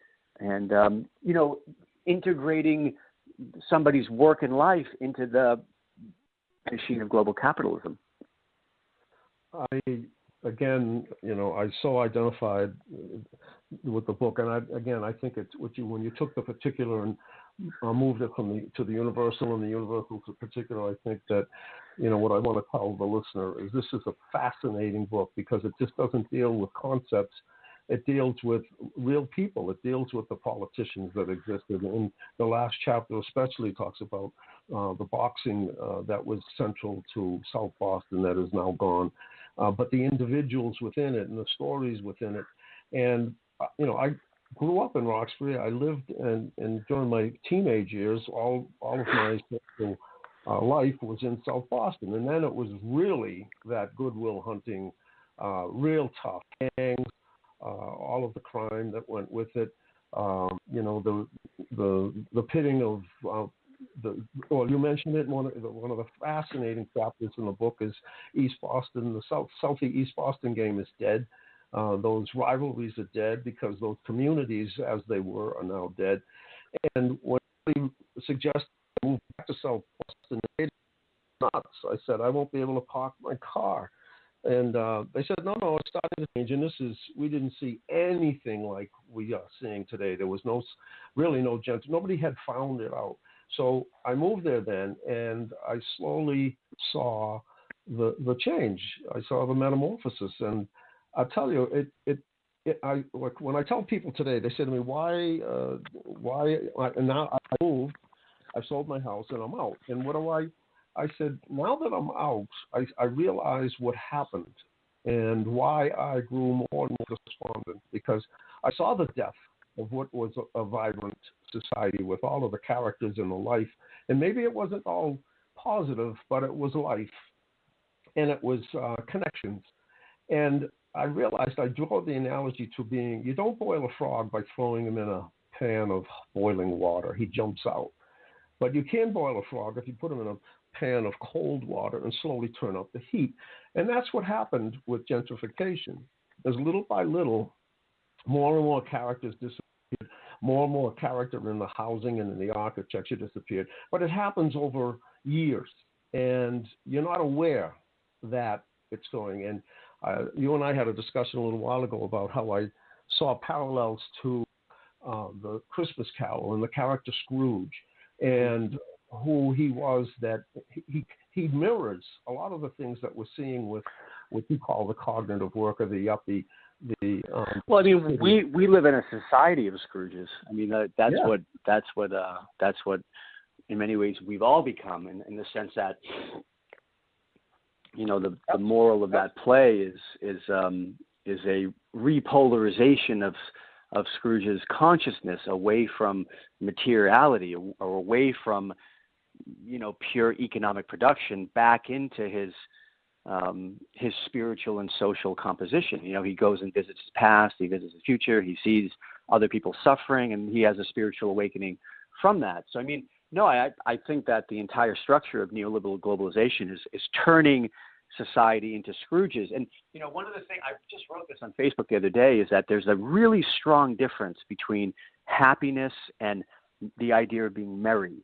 integrating somebody's work and life into the machine of global capitalism. I so identified with the book, and I think it's when you took the particular and moved it to the universal and the universal to particular. I think that what I want to tell the listener is this is a fascinating book, because it just doesn't deal with concepts. It deals with real people. It deals with the politicians that existed. And the last chapter especially talks about the boxing that was central to South Boston that is now gone, but the individuals within it and the stories within it. And, I grew up in Roxbury. I lived and during my teenage years, all of my life was in South Boston. And then it was really that Goodwill Hunting, real tough gangs, all of the crime that went with it, the pitting of you mentioned it. One of the fascinating chapters in the book is East Boston. The Southie East Boston game is dead. Those rivalries are dead because those communities, as they were, are now dead. And when we suggested I move back to South Boston, it's nuts. I said I won't be able to park my car. And they said, no, it's starting to change. And we didn't see anything like we are seeing today. There was really no nobody had found it out. So I moved there then, and I slowly saw the change. I saw the metamorphosis. And I'll tell you, when I tell people today, they say to me, why, and now I moved, I've sold my house and I'm out. And I said, now that I'm out, I realize what happened and why I grew more and more despondent, because I saw the death of what was a vibrant society with all of the characters in the life. And maybe it wasn't all positive, but it was life, and it was connections. And I realized I draw the analogy to being, you don't boil a frog by throwing him in a pan of boiling water. He jumps out. But you can boil a frog if you put him in a pan of cold water and slowly turn up the heat. And that's what happened with gentrification. As little by little, more and more characters disappeared. more and more character in the housing and in the architecture disappeared. But it happens over years, and you're not aware that it's going. And you and I had a discussion a little while ago about how I saw parallels to the Christmas Carol and the character Scrooge, and who he was, that he mirrors a lot of the things that we're seeing with what you call the cognitive work, or the yuppie. Well, I mean, we live in a society of Scrooges. I mean, that's what in many ways we've all become, in the sense that, you know, the moral of that play is a repolarization of Scrooge's consciousness away from materiality, or away from, you know, pure economic production, back into his spiritual and social composition. You know, he goes and visits his past, he visits the future, he sees other people suffering, and he has a spiritual awakening from that. So, I mean, no, I think that the entire structure of neoliberal globalization is turning society into Scrooges. And, you know, one of the things, I just wrote this on Facebook the other day, is that there's a really strong difference between happiness and the idea of being merry,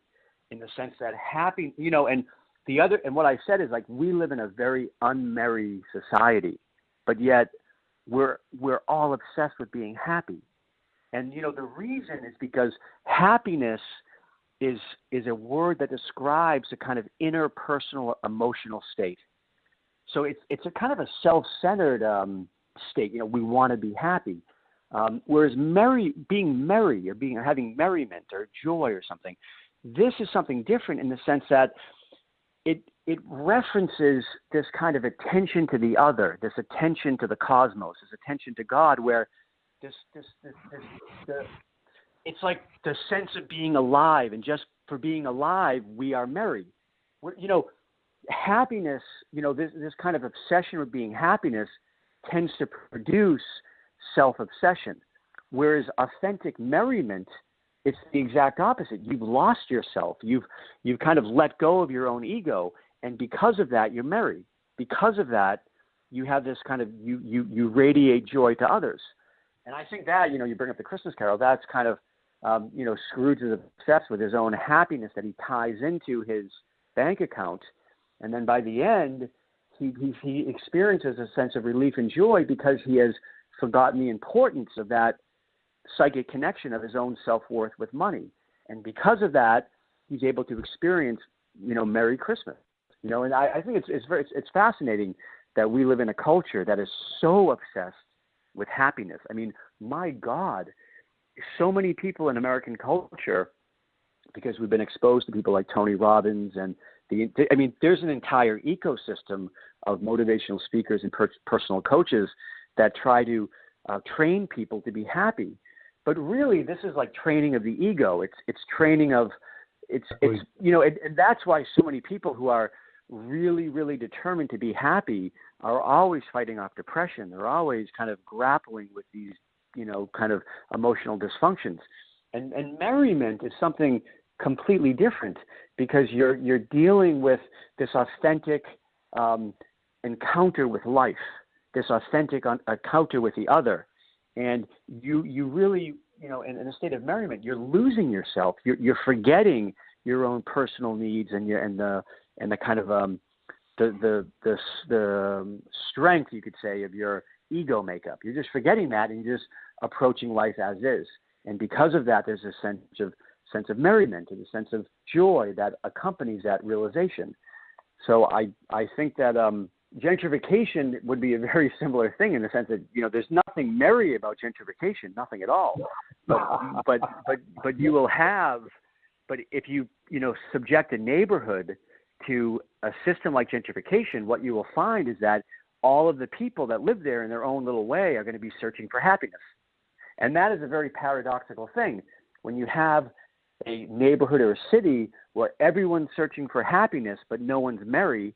in the sense that happy, you know, and what I said is, like, we live in a very unmerry society, but yet we're all obsessed with being happy. And, you know, the reason is because happiness is a word that describes a kind of interpersonal emotional state. So it's a kind of a self-centered state. You know, we want to be happy. Whereas being merry, or having merriment or joy or something, this is something different, in the sense that it references this kind of attention to the other, this attention to the cosmos, this attention to God, where it's like the sense of being alive, and just for being alive, we are merry. You know, happiness, you know, this kind of obsession with being happiness tends to produce self-obsession, whereas authentic merriment, it's the exact opposite. You've lost yourself. You've kind of let go of your own ego, and because of that, you're merry. Because of that, you have this kind of you radiate joy to others. And I think that, you know, you bring up the Christmas Carol. That's kind of you know, Scrooge is obsessed with his own happiness that he ties into his bank account, and then by the end, he experiences a sense of relief and joy, because he has forgotten the importance of that psychic connection of his own self-worth with money. And because of that, he's able to experience, you know, Merry Christmas. You know, and I think it's fascinating that we live in a culture that is so obsessed with happiness. I mean, my God, so many people in American culture, because we've been exposed to people like Tony Robbins, and there's an entire ecosystem of motivational speakers and personal coaches that try to train people to be happy. But really, this is like training of the ego. It's training of, it's you know, and that's why so many people who are really, really determined to be happy are always fighting off depression. They're always kind of grappling with these, you know, kind of emotional dysfunctions. And merriment is something completely different, because you're dealing with this authentic encounter with life, this authentic encounter with the other. And you really, you know, in a state of merriment, you're losing yourself. You're forgetting your own personal needs and the kind of the strength, you could say, of your ego makeup. You're just forgetting that, and you're just approaching life as is. And because of that, there's a sense of merriment and a sense of joy that accompanies that realization. So I think that gentrification would be a very similar thing, in the sense that, you know, there's nothing merry about gentrification, nothing at all. But you will have, but if you know, subject a neighborhood to a system like gentrification, what you will find is that all of the people that live there in their own little way are going to be searching for happiness. And that is a very paradoxical thing. When you have a neighborhood or a city where everyone's searching for happiness, but no one's merry,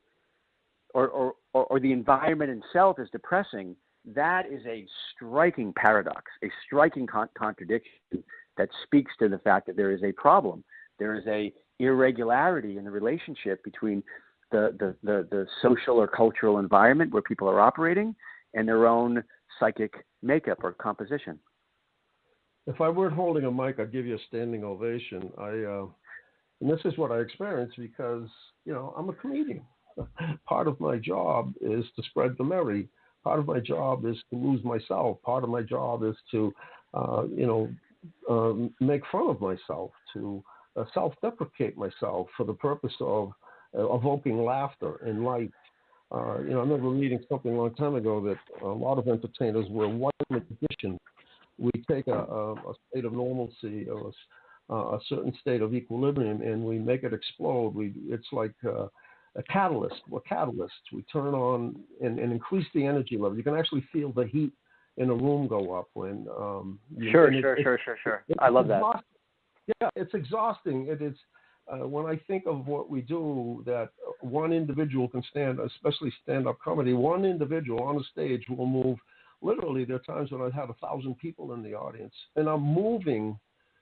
or the environment itself is depressing, that is a striking paradox, a striking contradiction that speaks to the fact that there is a problem. There is a irregularity in the relationship between the social or cultural environment where people are operating and their own psychic makeup or composition. If I weren't holding a mic, I'd give you a standing ovation. And this is what I experienced because, I'm a comedian. Part of my job is to spread the merry. Part of my job is to lose myself. Part of my job is to, make fun of myself, to self-deprecate myself for the purpose of evoking laughter and light. I remember reading something a long time ago that a lot of entertainers were white magicians. We take a state of normalcy or a certain state of equilibrium and we make it explode. It's like a catalyst. We're catalysts. We turn on and increase the energy level. You can actually feel the heat in a room go up when. Sure. I love that. Yeah, it's exhausting. It is. When I think of what we do, that one individual can stand, especially stand-up comedy, one individual on a stage will move. Literally, there are times when I've had 1,000 people in the audience, and I'm moving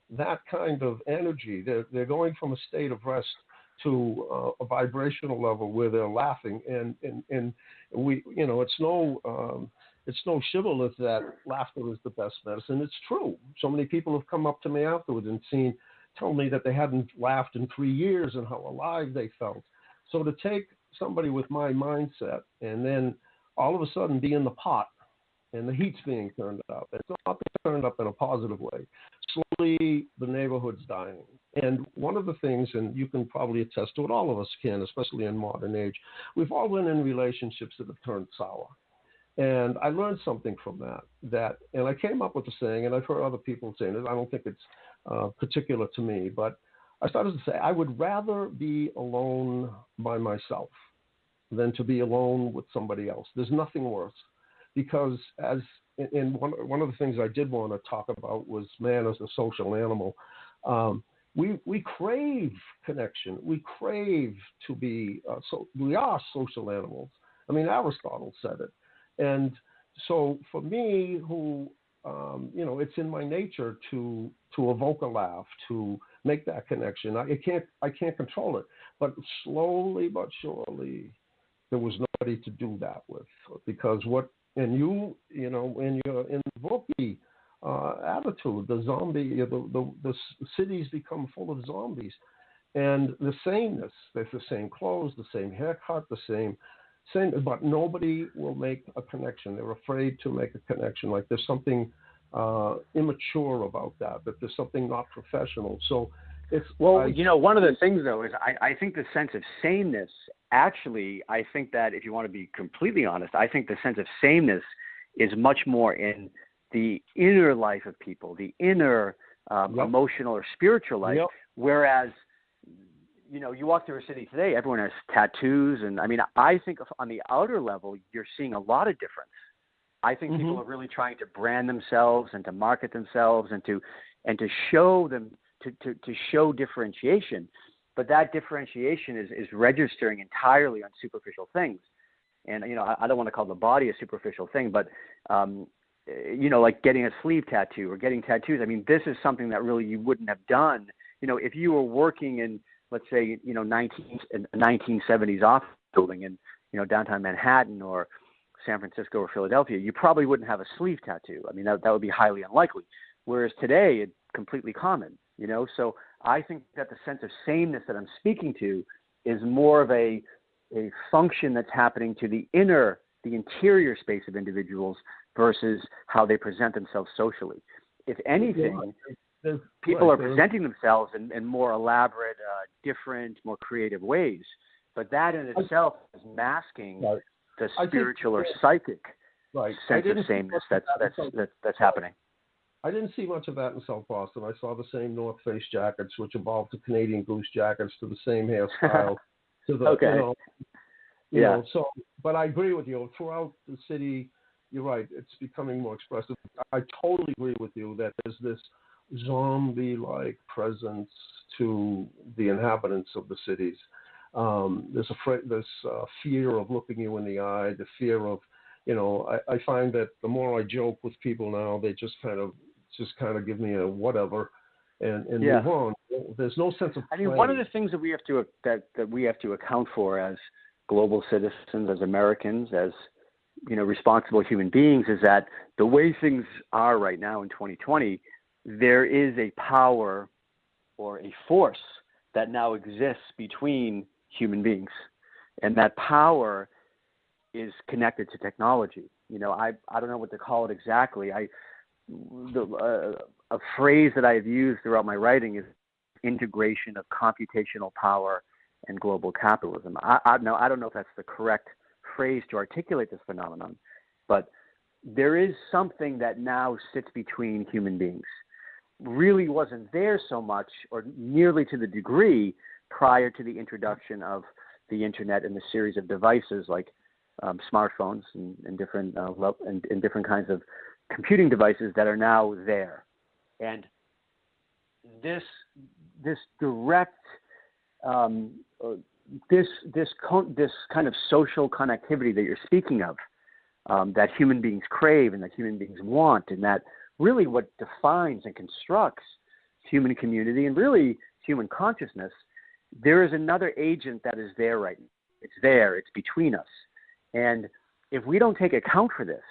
that kind of energy. They're going from a state of rest to a vibrational level where they're laughing, and we, it's no shibboleth that laughter is the best medicine. It's true. So many people have come up to me afterwards and told me that they hadn't laughed in 3 years and how alive they felt. So to take somebody with my mindset and then all of a sudden be in the pot and the heat's being turned up, it's not being turned up in a positive way. Slowly, the neighborhood's dying. And one of the things, and you can probably attest to it, all of us can, especially in modern age, we've all been in relationships that have turned sour. And I learned something from that, and I came up with a saying, and I've heard other people saying it. I don't think it's particular to me, but I started to say, I would rather be alone by myself than to be alone with somebody else. There's nothing worse, because and one of the things I did want to talk about was man as a social animal. We crave connection. We crave to be, we are social animals. I mean, Aristotle said it. And so for me, who, it's in my nature to evoke a laugh, to make that connection. I can't control it, but slowly but surely, there was nobody to do that with, because in your Wookiee attitude, the zombie, the cities become full of zombies, and the sameness. There's the same clothes, the same haircut, the same, but nobody will make a connection. They're afraid to make a connection. Like there's something immature about that. That there's something not professional. So it's one of the things though is I think the sense of sameness. Actually, I think that if you want to be completely honest, I think the sense of sameness is much more in the inner life of people, the inner emotional or spiritual life. Yep. Whereas, you walk through a city today, everyone has tattoos. And I mean, I think on the outer level, you're seeing a lot of difference. I think people are really trying to brand themselves and to market themselves and to show them, to show differentiation. But that differentiation is registering entirely on superficial things. And, I don't want to call the body a superficial thing, but, like getting a sleeve tattoo or getting tattoos. I mean, this is something that really you wouldn't have done. If you were working in, let's say, 1970s office building in, downtown Manhattan or San Francisco or Philadelphia, you probably wouldn't have a sleeve tattoo. I mean, that would be highly unlikely. Whereas today, it's completely common, So I think that the sense of sameness that I'm speaking to is more of a function that's happening to the interior space of individuals versus how they present themselves socially. If anything, people are presenting themselves in more elaborate, different, more creative ways. But that in itself is masking the spiritual or psychic sense of sameness that's happening. I didn't see much of that in South Boston. I saw the same North Face jackets, which evolved to Canadian Goose jackets, to the same hairstyle, to the So, but I agree with you. Throughout the city, you're right. It's becoming more expressive. I totally agree with you that there's this zombie-like presence to the inhabitants of the cities. There's fear of looking you in the eye, the fear of, I find that the more I joke with people now, they just kind of give me a whatever and move on. There's no sense of play. I mean, one of the things that we have to account for as global citizens, as Americans, as responsible human beings, is that the way things are right now in 2020, there is a power or a force that now exists between human beings. And that power is connected to technology. I don't know what to call it exactly. A phrase that I've used throughout my writing is integration of computational power and global capitalism. I don't know if that's the correct phrase to articulate this phenomenon, but there is something that now sits between human beings. Really wasn't there so much or nearly to the degree prior to the introduction of the internet and the series of devices like smartphones and different and different kinds of computing devices that are now there. And this direct this kind of social connectivity that you're speaking of, that human beings crave and that human beings want, and that really what defines and constructs human community and really human consciousness, there is another agent that is there right now. It's there. It's between us. And if we don't take account for this,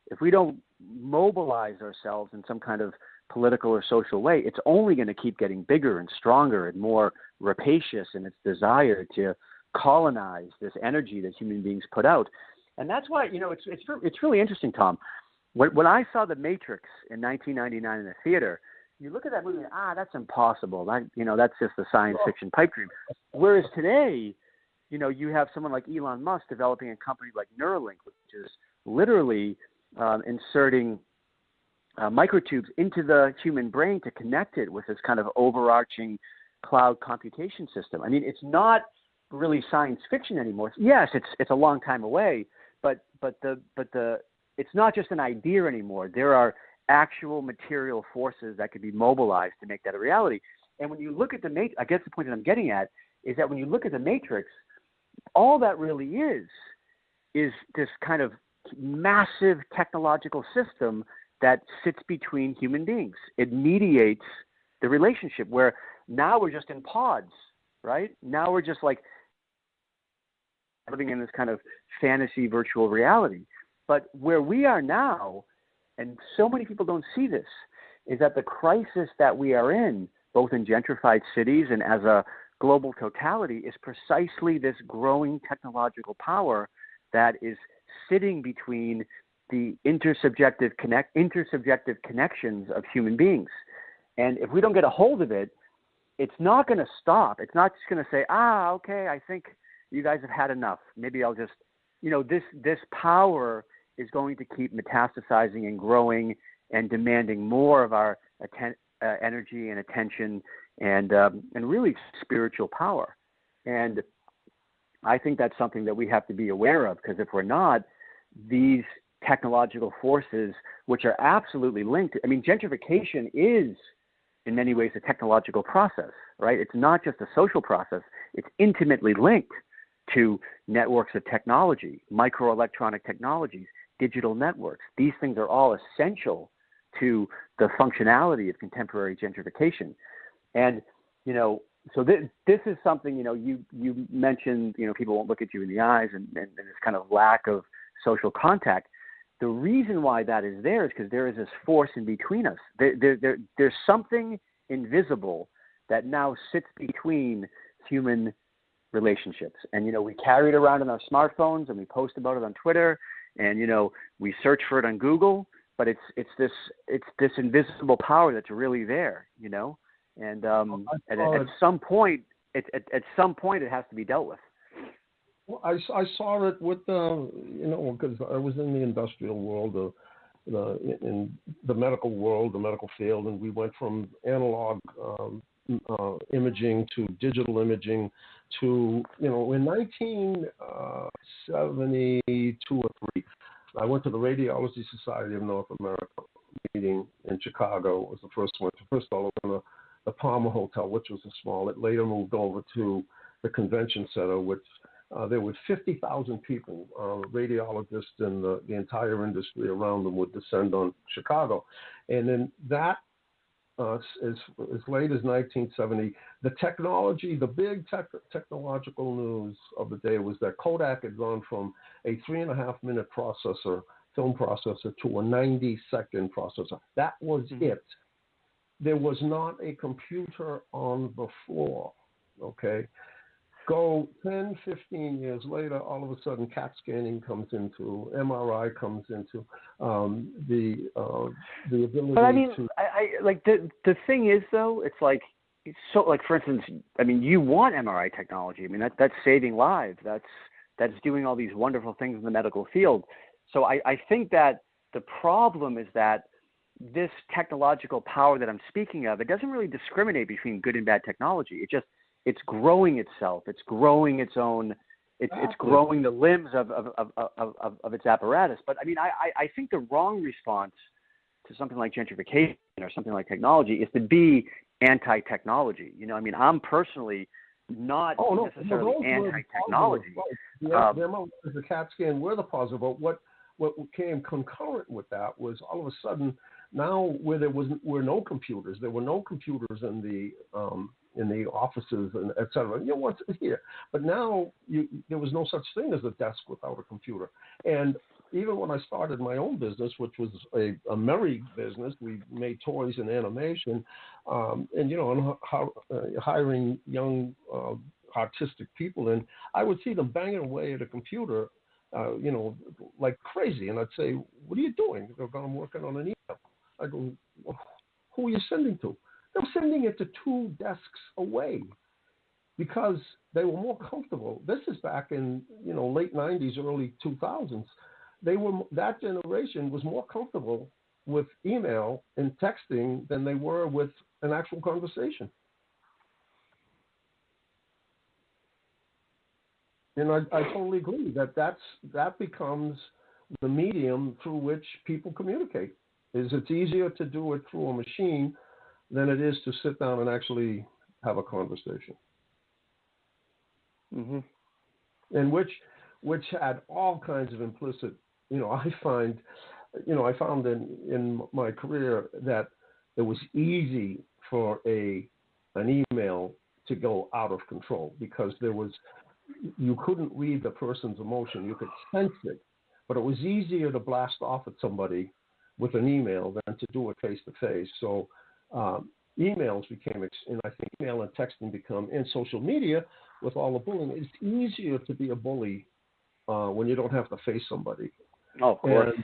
if we don't mobilize ourselves in some kind of political or social way, it's only going to keep getting bigger and stronger and more rapacious in its desire to colonize this energy that human beings put out. And that's why, it's really interesting, Tom. When I saw The Matrix in 1999 in the theater, you look at that movie, that's impossible. That's just a science fiction pipe dream. Whereas today, you have someone like Elon Musk developing a company like Neuralink, which is literally inserting microtubes into the human brain to connect it with this kind of overarching cloud computation system. I mean, it's not really science fiction anymore. Yes, it's a long time away, but it's not just an idea anymore. There are actual material forces that could be mobilized to make that a reality. And when you look at I guess the point that I'm getting at is that when you look at the Matrix, all that really is this kind of massive technological system that sits between human beings. It mediates the relationship where now we're just in pods, right? Now we're just like living in this kind of fantasy virtual reality. But where we are now, and so many people don't see this, is that the crisis that we are in, both in gentrified cities and as a global totality, is precisely this growing technological power that is sitting between the intersubjective connections of human beings. And if we don't get a hold of it, it's not going to stop. It's not just going to say, okay, I think you guys have had enough. Maybe I'll just, this power is going to keep metastasizing and growing and demanding more of our energy and attention and really spiritual power. And I think that's something that we have to be aware of, because if we're not, these technological forces, which are absolutely linked, gentrification is in many ways a technological process, right? It's not just a social process. It's intimately linked to networks of technology, microelectronic technologies, digital networks. These things are all essential to the functionality of contemporary gentrification. And, so this is something, you mentioned, people won't look at you in the eyes and this kind of lack of social contact. The reason why that is there is because there is this force in between us. There's something invisible that now sits between human relationships. And, we carry it around in our smartphones and we post about it on Twitter and, we search for it on Google, but it's this invisible power that's really there, and at some point, it has to be dealt with. Well, I saw it with because I was in the industrial world, in the medical world, the medical field, and we went from analog imaging to digital imaging to, in 1972 or 3, I went to the Radiology Society of North America meeting in Chicago. It was the first one. First of all, in the Palmer Hotel, which was a small. It later moved over to the Convention Center, which there were 50,000 people, radiologists and the entire industry around them would descend on Chicago. And then that, as late as 1970, the technology, the big technological news of the day was that Kodak had gone from a 3.5-minute film processor, to a 90-second processor. That was it. there was not a computer on the floor, okay? Go 10, 15 years later, all of a sudden CAT scanning comes into, MRI comes into, the ability But I mean, to... I like the thing is though, it's like, it's so like, for instance, I mean, you want MRI technology. I mean, that's saving lives. That's doing all these wonderful things in the medical field. So I think that the problem is that this technological power that I'm speaking of, it doesn't really discriminate between good and bad technology. It's growing itself. It's growing its own. It's growing the limbs of its apparatus. But I mean, I think the wrong response to something like gentrification or something like technology is to be anti-technology. You know, I mean, I'm personally not necessarily anti-technology. The CAT scan were the positive. But what came concurrent with that was all of a sudden now where were no computers, there were no computers in the offices and et cetera. You know what's here? But now there was no such thing as a desk without a computer. And even when I started my own business, which was a merry business, we made toys and animation, and hiring young artistic people, and I would see them banging away at a computer, like crazy, and I'd say, "What are you doing?" They go, "I'm working on an email." I go, well, "Who are you sending to?" They're sending it to 2 desks away because they were more comfortable. This is back in late 90s, early 2000s. That generation was more comfortable with email and texting than they were with an actual conversation. And I totally agree that becomes the medium through which people communicate. It's easier to do it through a machine than it is to sit down and actually have a conversation. Mm-hmm. And which had all kinds of implicit, I found in my career that it was easy for an email to go out of control because you couldn't read the person's emotion. You could sense it, but it was easier to blast off at somebody with an email than to do it face to face. So emails became, and I think email and texting become, in social media with all the bullying, it's easier to be a bully when you don't have to face somebody. Oh, of course.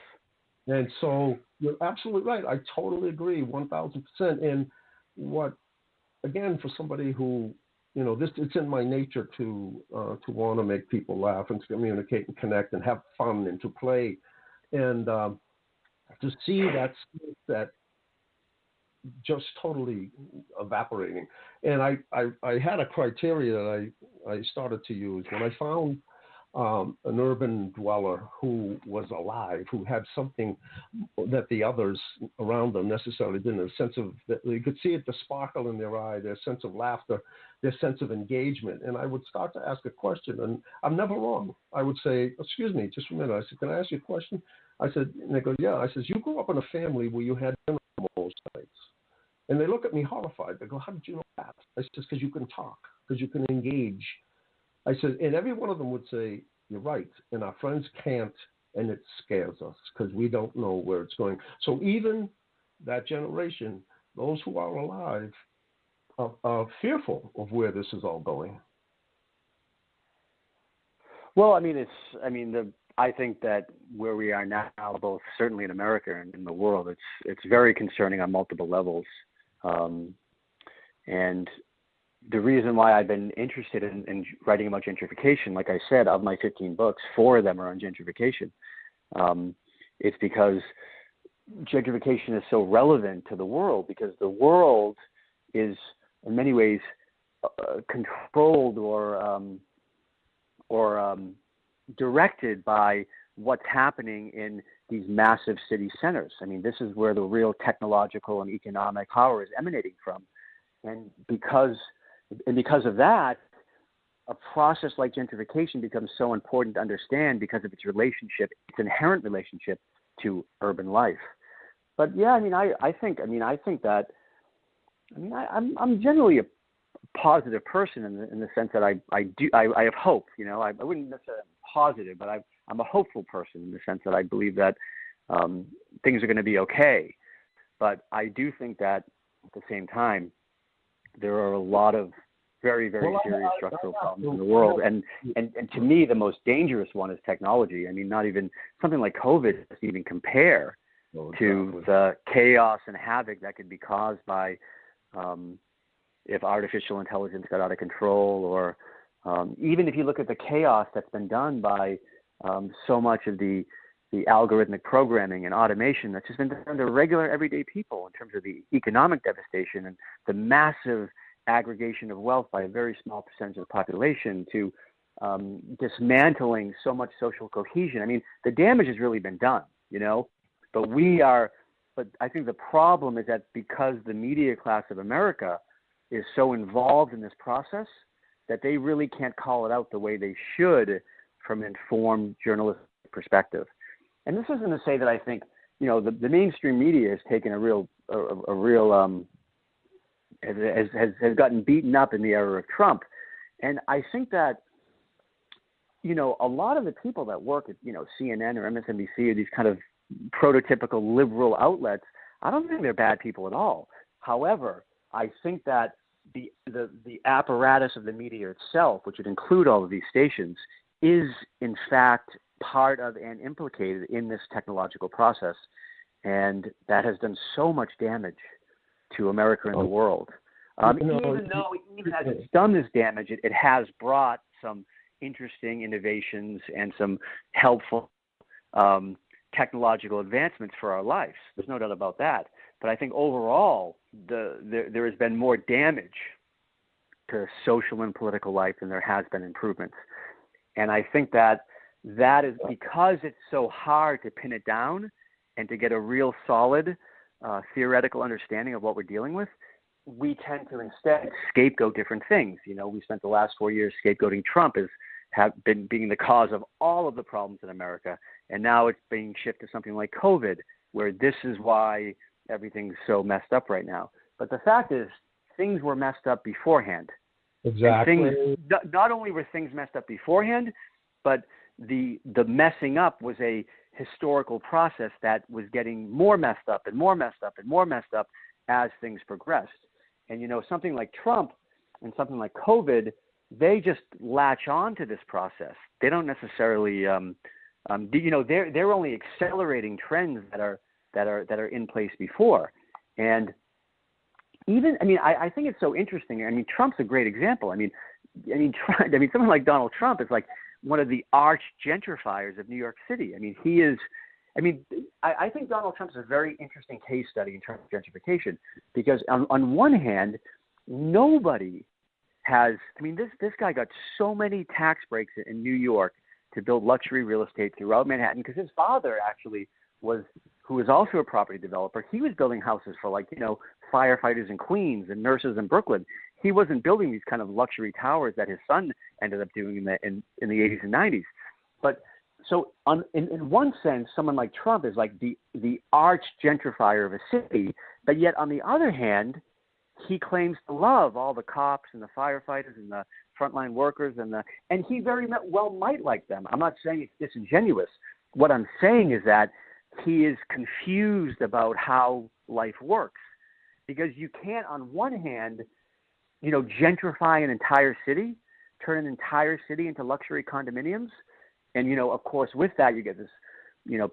And so you're absolutely right. I totally agree, 1,000%. And again, for somebody who, it's in my nature to want to make people laugh and to communicate and connect and have fun and to play, and to see that just totally evaporating. And I had a criteria that I started to use when I found an urban dweller who was alive, who had something that the others around them necessarily didn't. A sense of that you could see it, the sparkle in their eye, their sense of laughter, their sense of engagement. And I would start to ask a question, and I'm never wrong. I would say, "Excuse me, just a minute." I said, "Can I ask you a question?" I said, and they go, "Yeah." I said, "You grew up in a family where you had dinner most nights." And they look at me horrified. They go, "How did you know that?" I said, "Because you can talk, because you can engage." I said, and every one of them would say, "You're right, and our friends can't, and it scares us because we don't know where it's going." So even that generation, those who are alive, are fearful of where this is all going. Well, I think that where we are now, both certainly in America and in the world, it's very concerning on multiple levels. And the reason why I've been interested in writing about gentrification, like I said, of my 15 books, 4 of them are on gentrification. It's because gentrification is so relevant to the world, because the world is in many ways controlled or directed by what's happening in these massive city centers. I mean, this is where the real technological and economic power is emanating from. And because of that, a process like gentrification becomes so important to understand because of its inherent relationship to urban life. But yeah, I'm generally a positive person in the sense that I have hope. I wouldn't necessarily be positive, but I'm a hopeful person in the sense that I believe that things are going to be okay. But I do think that at the same time, there are a lot of very, very serious structural problems in the world. And to me, the most dangerous one is technology. I mean, not even something like COVID doesn't even compare to the chaos and havoc that could be caused by if artificial intelligence got out of control, or even if you look at the chaos that's been done by so much of the algorithmic programming and automation that's just been done to regular everyday people in terms of the economic devastation and the massive aggregation of wealth by a very small percentage of the population, to dismantling so much social cohesion. I mean, the damage has really been done, but I think the problem is that because the media class of America is so involved in this process, that they really can't call it out the way they should from an informed journalistic perspective. And this isn't to say that I think, the mainstream media has taken a real has gotten beaten up in the era of Trump. And I think that, a lot of the people that work at, CNN or MSNBC or these kind of prototypical liberal outlets, I don't think they're bad people at all. However, I think that the apparatus of the media itself, which would include all of these stations, is in fact part of and implicated in this technological process. And that has done so much damage to America and the world. Even as it's done this damage, it has brought some interesting innovations and some helpful technological advancements for our lives. There's no doubt about that. But I think overall, there has been more damage to social and political life than there has been improvements. And I think that is because it's so hard to pin it down and to get a real solid theoretical understanding of what we're dealing with, we tend to instead scapegoat different things. We spent the last 4 years scapegoating Trump as being the cause of all of the problems in America. And now it's being shifted to something like COVID, where this is why everything's so messed up right now. But the fact is, things were messed up beforehand. Exactly. Not only were things messed up beforehand, but the messing up was a historical process that was getting more messed up and more messed up and more messed up as things progressed. And, something like Trump and something like COVID, they just latch on to this process. They don't necessarily, they're only accelerating trends that are in place before. And I think it's so interesting. I mean, Trump's a great example. I mean, someone like Donald Trump is like one of the arch gentrifiers of New York City. I mean, I think Donald Trump's a very interesting case study in terms of gentrification, because on one hand, nobody has, this guy got so many tax breaks in New York to build luxury real estate throughout Manhattan, because his father actually who was also a property developer, he was building houses for firefighters in Queens and nurses in Brooklyn. He wasn't building these kind of luxury towers that his son ended up doing in the 80s and 90s. But so in one sense, someone like Trump is like the arch gentrifier of a city, but yet on the other hand, he claims to love all the cops and the firefighters and the frontline workers and he very well might like them. I'm not saying it's disingenuous. What I'm saying is that he is confused about how life works, because you can't, on one hand, gentrify an entire city, turn an entire city into luxury condominiums. And, of course, with that, you get this,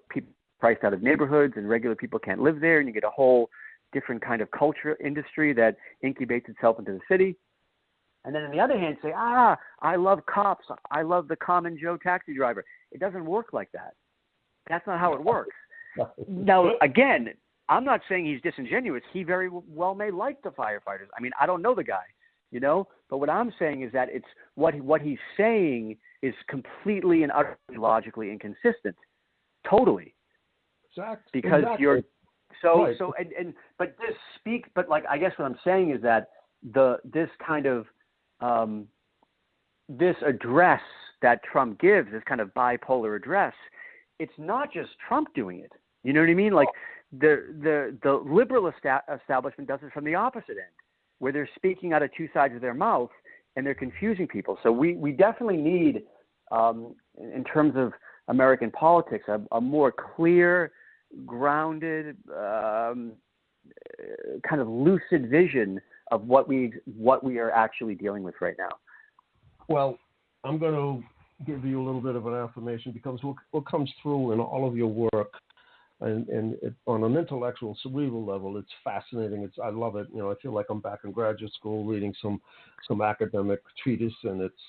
people priced out of neighborhoods and regular people can't live there. And you get a whole different kind of culture industry that incubates itself into the city. And then on the other hand, say, I love cops. I love the common Joe taxi driver. It doesn't work like that. That's not how it works. Now, again, I'm not saying he's disingenuous. He very well may like the firefighters. I don't know the guy, but what I'm saying is that it's what he's saying is completely and utterly logically inconsistent. Totally. Exactly. Because you're right. but I guess what I'm saying is that this kind of this address that Trump gives, this kind of bipolar address, it's not just Trump doing it. You know what I mean? Like the liberal establishment does it from the opposite end, where they're speaking out of two sides of their mouth and they're confusing people. So we definitely need, in terms of American politics, a more clear, grounded, kind of lucid vision of what we are actually dealing with right now. Well, I'm going to give you a little bit of an affirmation, because what comes through in all of your work, and on an intellectual, cerebral level, it's fascinating. I love it. I feel like I'm back in graduate school reading some academic treatise, and it's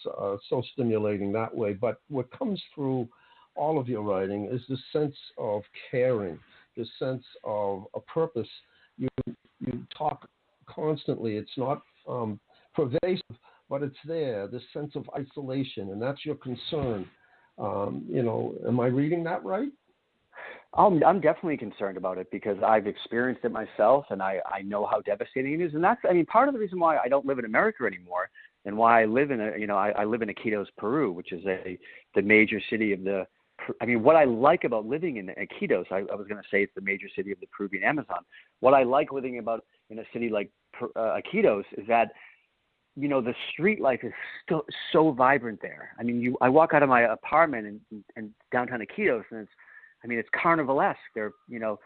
so stimulating that way. But what comes through all of your writing is the sense of caring, the sense of a purpose. You talk constantly. It's not pervasive, but it's there. This sense of isolation, and that's your concern. Am I reading that right? I'm definitely concerned about it, because I've experienced it myself, and I know how devastating it is. And that's, part of the reason why I don't live in America anymore, and why I live in I live in Iquitos, Peru, which is the major city of the. What I like about living in Iquitos, I was going to say it's the major city of the Peruvian Amazon. What I like living in a city like Iquitos is that, the street life is still so vibrant there. I walk out of my apartment in downtown Iquitos, and it's carnivalesque. There are,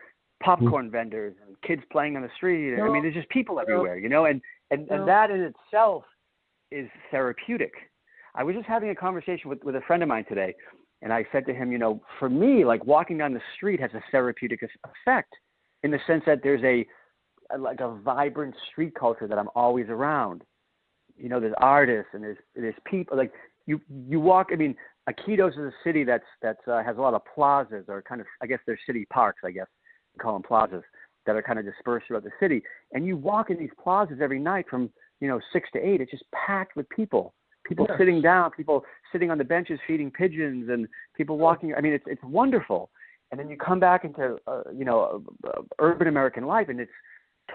popcorn vendors and kids playing on the street. There's just people everywhere, and that in itself is therapeutic. I was just having a conversation with a friend of mine today, and I said to him, for me, like walking down the street has a therapeutic effect, in the sense that there's a vibrant street culture that I'm always around. There's artists and there's people. Like you walk. Iquitos is a city that has a lot of plazas, or kind of, I guess they're city parks, I guess we call them plazas, that are kind of dispersed throughout the city. And you walk in these plazas every night from 6 to 8. It's just packed with people. People sitting down, people sitting on the benches feeding pigeons, and people walking. It's wonderful. And then you come back into urban American life, and it's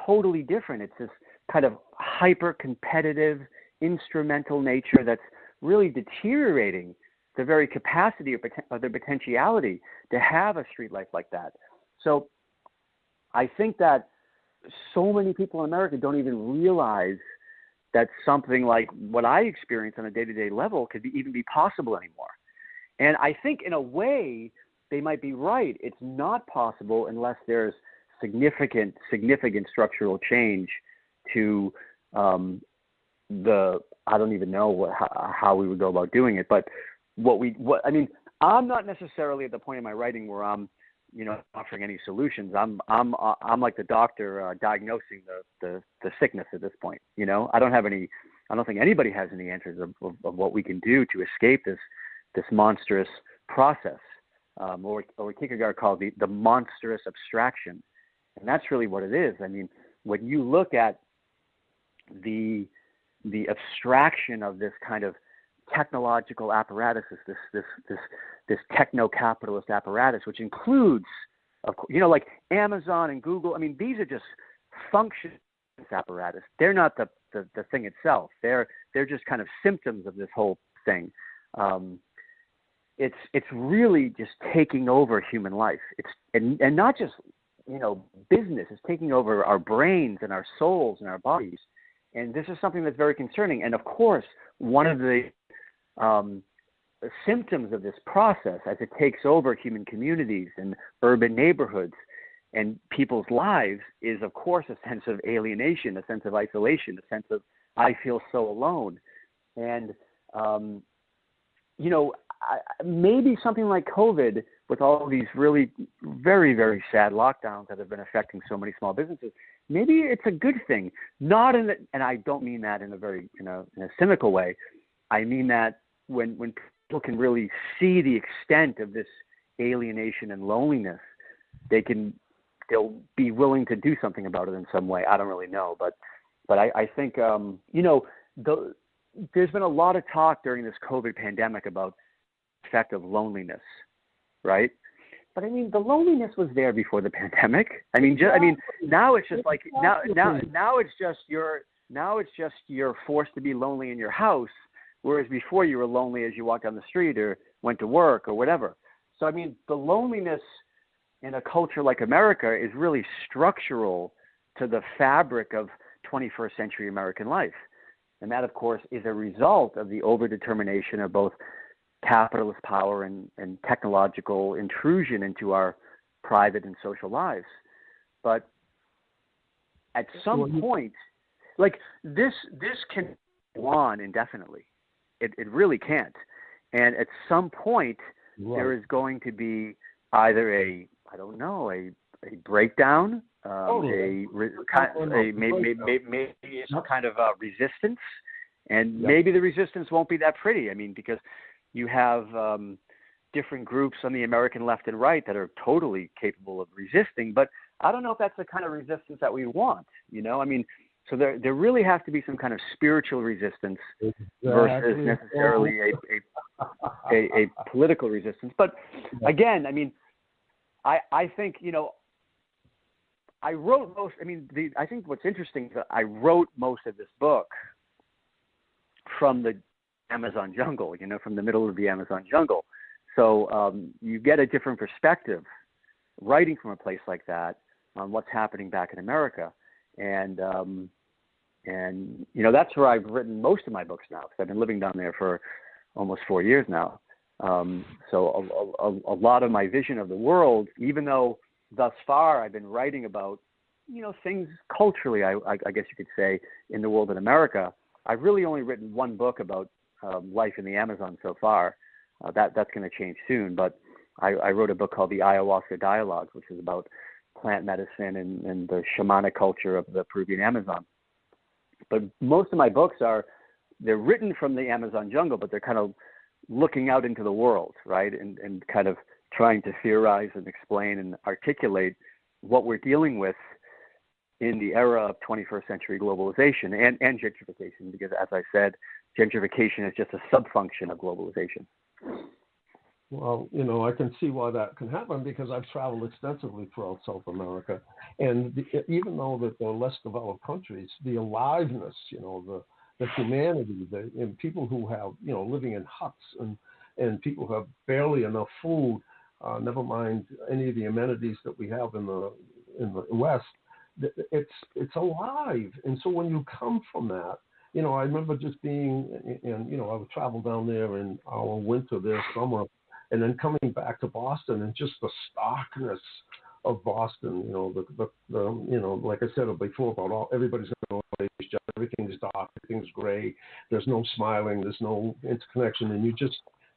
totally different. It's this kind of hyper competitive, instrumental nature that's really deteriorating the very capacity of the potentiality to have a street life like that. So I think that so many people in America don't even realize that something like what I experience on a day-to-day level could even be possible anymore. And I think in a way they might be right. It's not possible unless there's significant structural change to I don't even know how we would go about doing it, but I'm not necessarily at the point in my writing where I'm, offering any solutions. I'm like the doctor diagnosing the sickness at this point. I don't think anybody has any answers of what we can do to escape this monstrous process, or what Kierkegaard called the monstrous abstraction. And that's really what it is. When you look at the abstraction of this kind of technological apparatus, this techno-capitalist apparatus, which includes, like Amazon and Google. These are just functions apparatus. They're not the thing itself. They're just kind of symptoms of this whole thing. It's really just taking over human life. And not just business. It's taking over our brains and our souls and our bodies. And this is something that's very concerning. And of course, one of the symptoms of this process, as it takes over human communities and urban neighborhoods and people's lives, is of course a sense of alienation, a sense of isolation, a sense of I feel so alone. And maybe something like COVID, with all these really very, very sad lockdowns that have been affecting so many small businesses, maybe it's a good thing. And I don't mean that in a cynical way. I mean that when people can really see the extent of this alienation and loneliness, they'll be willing to do something about it in some way. I don't really know, but I think there's been a lot of talk during this COVID pandemic about the effect of loneliness, right? But the loneliness was there before the pandemic. Now it's just like now it's just you're forced to be lonely in your house, whereas before you were lonely as you walked down the street or went to work or whatever. So the loneliness in a culture like America is really structural to the fabric of 21st century American life. And that, of course, is a result of the overdetermination of both capitalist power and technological intrusion into our private and social lives. But at some point, like this can go on indefinitely. It really can't. And at some point, there is going to be either a breakdown, maybe some kind of resistance, and maybe the resistance won't be that pretty. I mean, because you have different groups on the American left and right that are totally capable of resisting, but I don't know if that's the kind of resistance that we want. I mean, so there really has to be some kind of spiritual resistance versus necessarily a political resistance. But again, I mean, I think, I wrote most, I think what's interesting is that I wrote most of this book from the Amazon jungle, from the middle of the Amazon jungle. So you get a different perspective writing from a place like that on what's happening back in America. And that's where I've written most of my books now, because I've been living down there for almost 4 years now. So a lot of my vision of the world, even though thus far I've been writing about, things culturally, I guess you could say, in the world in America, I've really only written one book about life in the Amazon so far. That's going to change soon. But I wrote a book called The Ayahuasca Dialogues, which is about plant medicine and the shamanic culture of the Peruvian Amazon. But most of my books they're written from the Amazon jungle, but they're kind of looking out into the world, right? And kind of trying to theorize and explain and articulate what we're dealing with in the era of 21st century globalization and gentrification, because as I said, gentrification is just a sub-function of globalization. Well, I can see why that can happen, because I've traveled extensively throughout South America. And even though that they're less developed countries, the aliveness, the humanity, and people who have, living in huts and people who have barely enough food, never mind any of the amenities that we have in the West, it's alive. And so when you come from that, I remember just being, I would travel down there in our winter, their summer, and then coming back to Boston and just the starkness of Boston, like I said before about everybody's in a job, everything's dark, everything's gray, there's no smiling, there's no interconnection, and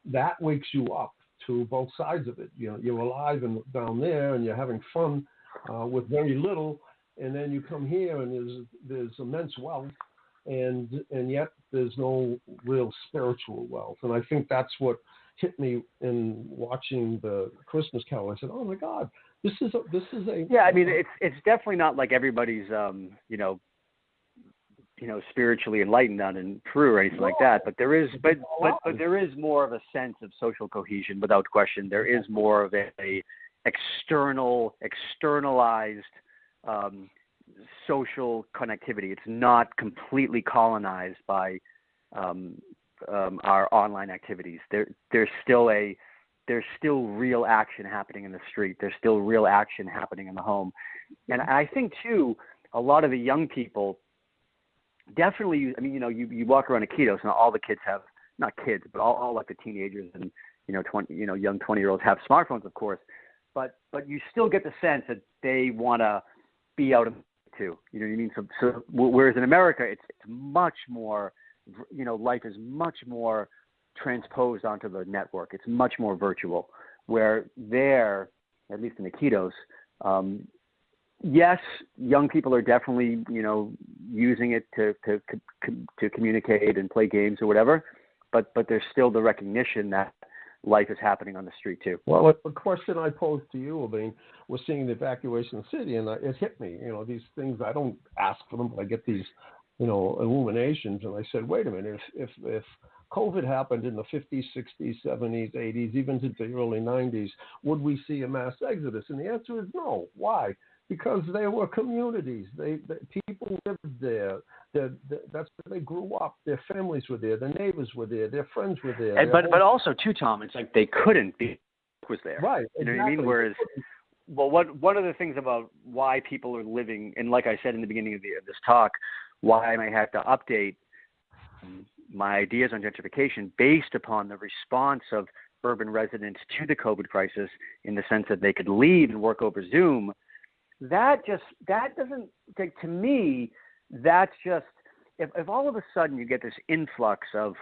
that wakes you up to both sides of it. You're alive and down there, and you're having fun with very little, and then you come here and there's immense wealth, and yet there's no real spiritual wealth. And I think that's what hit me in watching the Christmas Carol. I said, "Oh my God, this is a." Yeah, I mean, it's definitely not like everybody's spiritually enlightened down in Peru or anything like that. But there is, but there is more of a sense of social cohesion, without question. There is more of a externalized social connectivity. It's not completely colonized by our online activities. There's still real action happening in the street. There's still real action happening in the home. And I think too, a lot of the young people definitely, you walk around Iquitos and all the kids have, not kids, but all like the teenagers and, young 20-year-olds have smartphones, of course, but you still get the sense that they want to be out of too. You know what I mean? So whereas in America, it's much more, life is much more transposed onto the network. It's much more virtual. Where there, at least in Iquitos, yes, young people are definitely, using it to communicate and play games or whatever, but there's still the recognition that life is happening on the street too. Well, a question I posed to you, we're seeing the evacuation of the city, and it hit me. These things, I don't ask for them, but I get these, illuminations, and I said, wait a minute, if COVID happened in the 50s, 60s, 70s, 80s, even to the early 90s, would we see a mass exodus? And the answer is no. Why? Because there were communities. People lived there. That's where they grew up. Their families were there. Their neighbors were there. Their friends were there. But also, too, Tom, it's like they couldn't be was there. Right. You know what I mean? Whereas, one of the things about why people are living, and like I said in the beginning of this talk, why I might have to update my ideas on gentrification based upon the response of urban residents to the COVID crisis, in the sense that they could leave and work over Zoom. that doesn't, like, to me, that's just, if all of a sudden you get this influx of,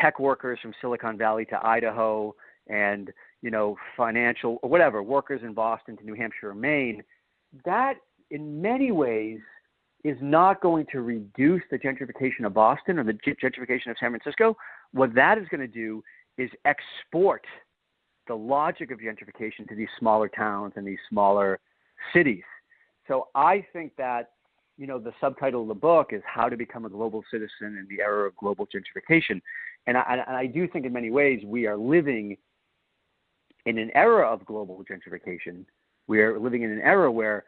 tech workers from Silicon Valley to Idaho and, financial or whatever, workers in Boston to New Hampshire or Maine, that in many ways is not going to reduce the gentrification of Boston or the gentrification of San Francisco. What that is going to do is export the logic of gentrification to these smaller towns and these smaller cities. So I think that, the subtitle of the book is How to Become a Global Citizen in the Era of Global Gentrification. And I do think in many ways we are living in an era of global gentrification. We are living in an era where,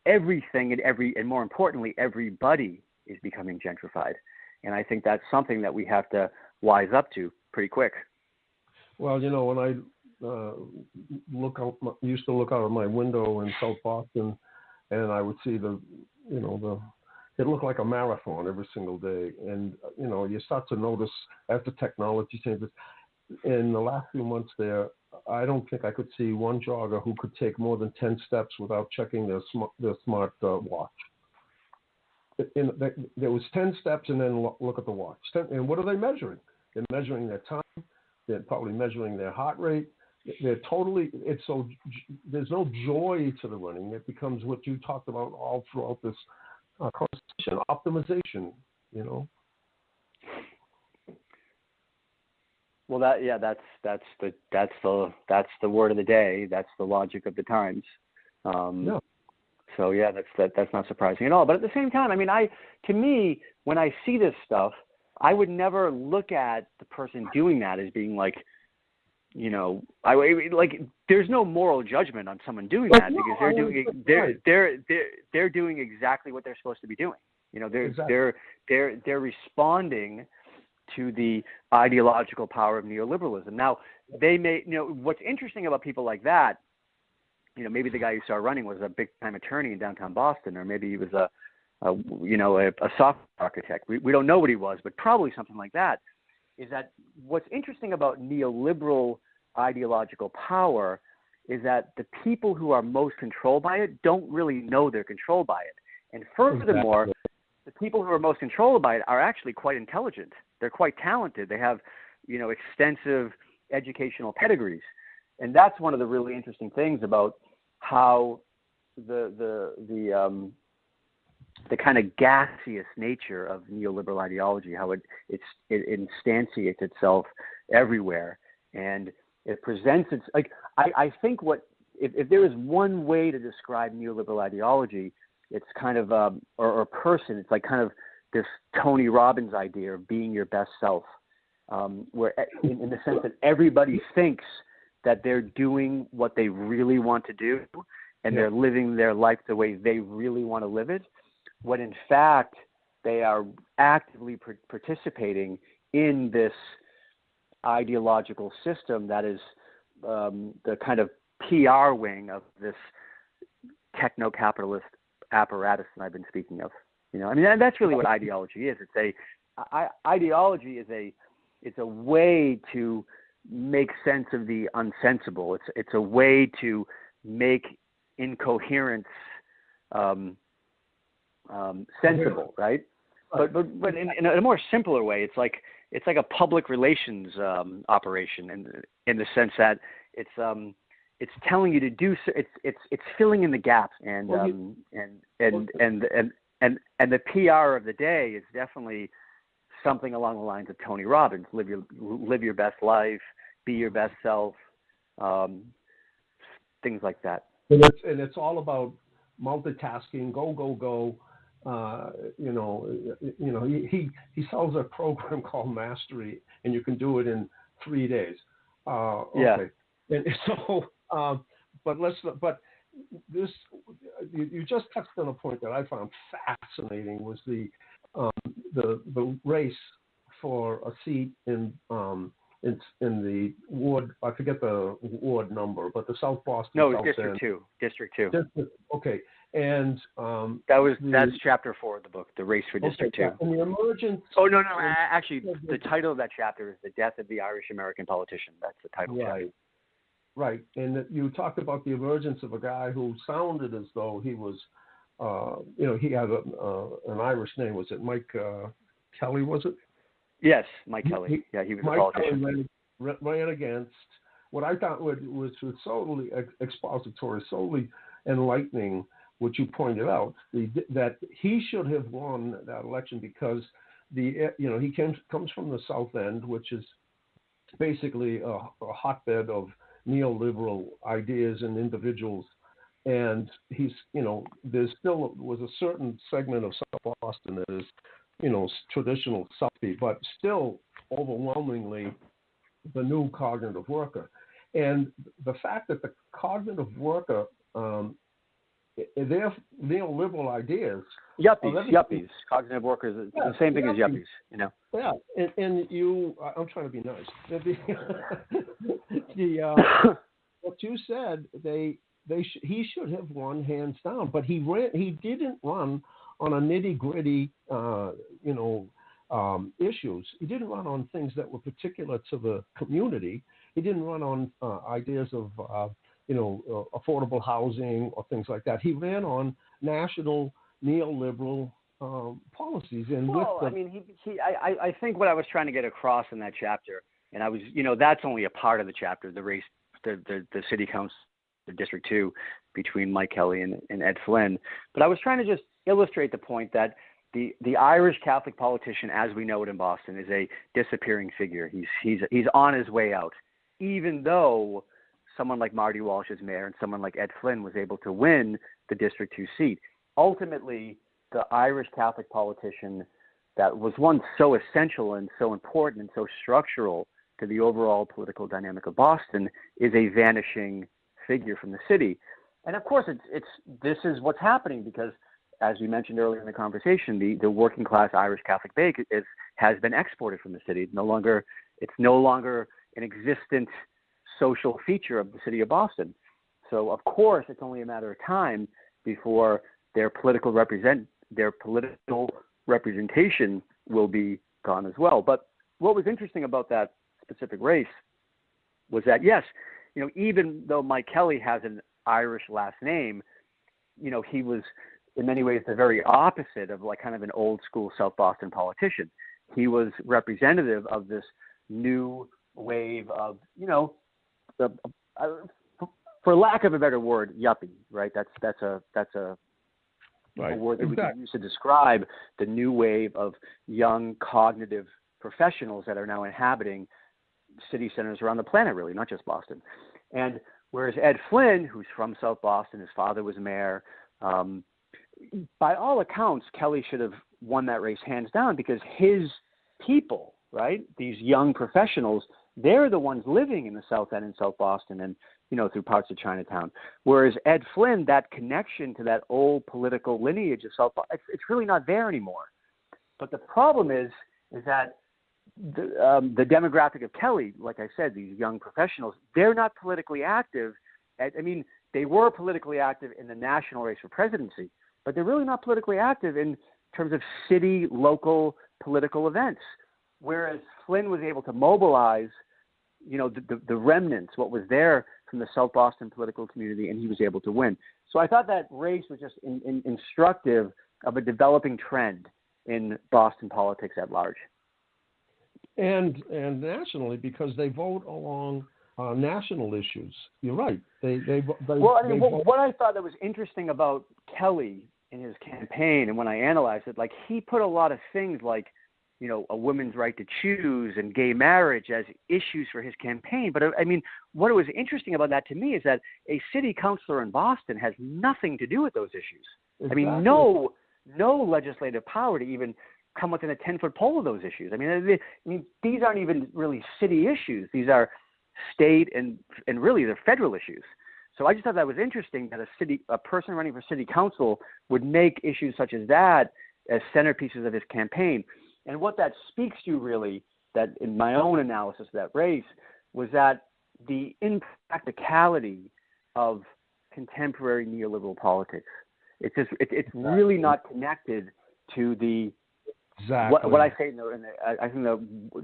everything and more importantly, everybody is becoming gentrified. And I think that's something that we have to wise up to pretty quick. Well, when I used to look out of my window in South Boston, and I would see it looked like a marathon every single day. And, you start to notice as the technology changes. In the last few months there, I don't think I could see one jogger who could take more than 10 steps without checking their smart watch. There was 10 steps and then look at the watch. And what are they measuring? They're measuring their time. They're probably measuring their heart rate. There's no joy to the running. It becomes what you talked about all throughout this conversation, optimization, Well, that's the word of the day. That's the logic of the times. Yeah. So yeah, that's not surprising at all. But at the same time, to me, when I see this stuff, I would never look at the person doing that as being like, there's no moral judgment on someone doing that because they're doing exactly what they're supposed to be doing. They're responding to the ideological power of neoliberalism. Now, they may, what's interesting about people like that, maybe the guy who started running was a big time attorney in downtown Boston, or maybe he was a software architect. We don't know what he was, but probably something like that. Is that what's interesting about neoliberal ideological power is that the people who are most controlled by it don't really know they're controlled by it. And furthermore, the people who are most controlled by it are actually quite intelligent. They're quite talented. They have, extensive educational pedigrees. And that's one of the really interesting things about how the kind of gaseous nature of neoliberal ideology, how it instantiates itself everywhere, and it presents its I think if there is one way to describe neoliberal ideology, it's kind of or person, it's like kind of this Tony Robbins idea of being your best self, where in the sense that everybody thinks that they're doing what they really want to do, and they're living their life the way they really want to live it, when in fact they are actively participating in this ideological system that is the kind of PR wing of this techno-capitalist apparatus that I've been speaking of. That's really what ideology is. Ideology is a way to make sense of the unsensible. It's a way to make incoherence sensible, right? But in a more simpler way, it's like a public relations operation in the sense that it's telling you to do. It's filling in the gaps, and the PR of the day is definitely something along the lines of Tony Robbins: live your best life, be your best self, things like that. And it's all about multitasking. Go. He sells a program called Mastery, and you can do it in 3 days. Okay. Yeah. And so, but this, you just touched on a point that I found fascinating, was the race for a seat in the ward. I forget the ward number, but the South Boston. No, South District End. 2. District 2. Okay. And that's chapter 4 of the book, The Race for District 2. And the emergence. Oh no! Actually, the title of that chapter is "The Death of the Irish American Politician." That's the title. Right. right. And that you talked about the emergence of a guy who sounded as though he was, he had an Irish name. Was it Mike Kelly? Was it? Yes, Mike Kelly. He was a Mike politician. Kelly ran against what I thought was solely expository, solely enlightening. What you pointed out, that he should have won that election because he comes from the South End, which is basically a hotbed of neoliberal ideas and individuals. And he's, there still was a certain segment of South Boston that is, traditional Southie, but still overwhelmingly the new cognitive worker. And the fact that the cognitive worker, their neoliberal ideas. Yuppies. Cognitive workers, the same thing as yuppies, Yeah, and I'm trying to be nice. What you said, he should have won hands down, but he didn't run on a nitty gritty, issues. He didn't run on things that were particular to the community. He didn't run on ideas of, affordable housing or things like that. He ran on national neoliberal policies. And I think what I was trying to get across in that chapter, and I was, that's only a part of the chapter, the race, the city council, the District 2 between Mike Kelly and Ed Flynn. But I was trying to just illustrate the point that the Irish Catholic politician, as we know it in Boston, is a disappearing figure. He's on his way out, even though someone like Marty Walsh as mayor and someone like Ed Flynn was able to win the District 2 seat. Ultimately, the Irish Catholic politician that was once so essential and so important and so structural to the overall political dynamic of Boston is a vanishing figure from the city. And of course, this is what's happening because, as we mentioned earlier in the conversation, the working class Irish Catholic bake has been exported from the city. It's no longer an existent social feature of the city of Boston. So of course, it's only a matter of time before their political representation will be gone as well. But what was interesting about that specific race was that, yes, even though Mike Kelly has an Irish last name, he was in many ways the very opposite of like kind of an old school South Boston politician. He was representative of this new wave of, for lack of a better word, yuppie, right? That's a right. word that we can use to describe the new wave of young cognitive professionals that are now inhabiting city centers around the planet, really, not just Boston. And whereas Ed Flynn, who's from South Boston, his father was mayor, by all accounts, Kelly should have won that race hands down because his people, right, these young professionals, they're the ones living in the South End in South Boston and, through parts of Chinatown. Whereas Ed Flynn, that connection to that old political lineage of South Boston, it's really not there anymore. But the problem is that the demographic of Kelly, like I said, these young professionals, they're not politically active. They were politically active in the national race for presidency, but they're really not politically active in terms of city, local political events. Whereas Flynn was able to mobilize, the remnants, what was there from the South Boston political community, and he was able to win. So I thought that race was just instructive of a developing trend in Boston politics at large. And nationally, because they vote along national issues. You're right. What I thought that was interesting about Kelly in his campaign, and when I analyzed it, like he put a lot of things like, a woman's right to choose and gay marriage as issues for his campaign. But what was interesting about that to me is that a city councilor in Boston has nothing to do with those issues. Exactly. No legislative power to even come within a 10-foot pole of those issues. These aren't even really city issues. These are state and really they're federal issues. So I just thought that was interesting that a person running for city council would make issues such as that as centerpieces of his campaign. And what that speaks to really, that in my own analysis of that race, was that the impracticality of contemporary neoliberal politics. It's really not connected to the exactly what I say I think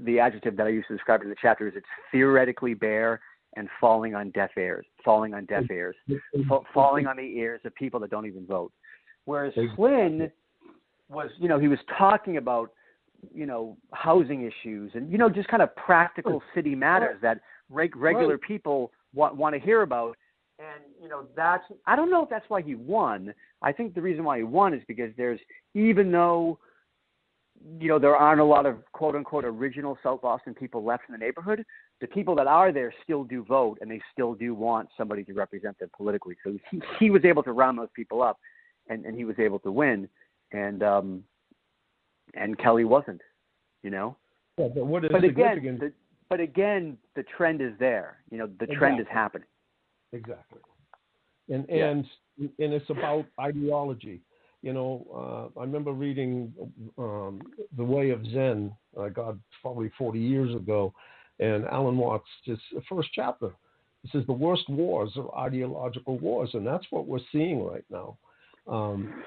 the adjective that I used to describe it in the chapter is it's theoretically bare and falling on deaf ears, falling on the ears of people that don't even vote. Whereas Flynn was, he was talking about, housing issues and, just kind of practical city matters that regular people want to hear about. And, I don't know if that's why he won. I think the reason why he won is because even though, there aren't a lot of quote unquote original South Boston people left in the neighborhood, the people that are there still do vote and they still do want somebody to represent them politically. So he was able to round those people up and he was able to win. And Kelly wasn't, Yeah, but what is significant? But again, the trend is there. The trend is happening. Exactly. And it's about ideology. I remember reading The Way of Zen, probably 40 years ago, and Alan Watts, just the first chapter, he says the worst wars are ideological wars, and that's what we're seeing right now.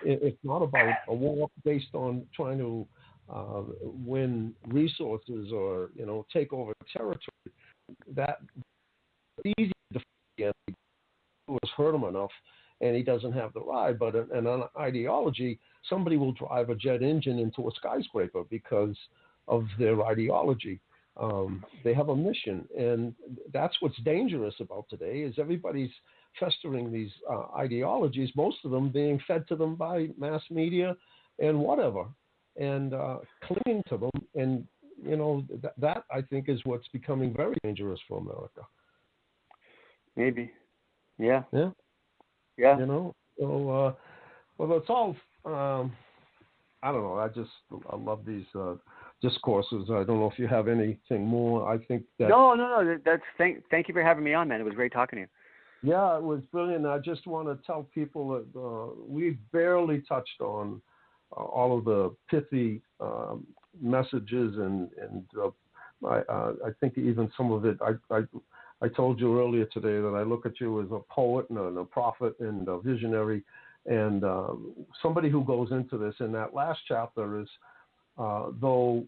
It's not about a war based on trying to win resources or, take over territory. That's easy to forget. Was hurt him enough and he doesn't have the ride, but an ideology, somebody will drive a jet engine into a skyscraper because of their ideology. They have a mission, and that's what's dangerous about today is everybody's festering these ideologies, most of them being fed to them by mass media and whatever, and clinging to them. And, that I think is what's becoming very dangerous for America. Maybe. Yeah. Yeah. Yeah. So, well, it's all, I don't know. I love these discourses. I don't know if you have anything more. I think that. No. Thank you for having me on, man. It was great talking to you. Yeah, it was brilliant. I just want to tell people that we barely touched on all of the pithy messages and I think even some of it, I told you earlier today that I look at you as a poet and a prophet and a visionary, and somebody who goes into this. And that last chapter is, though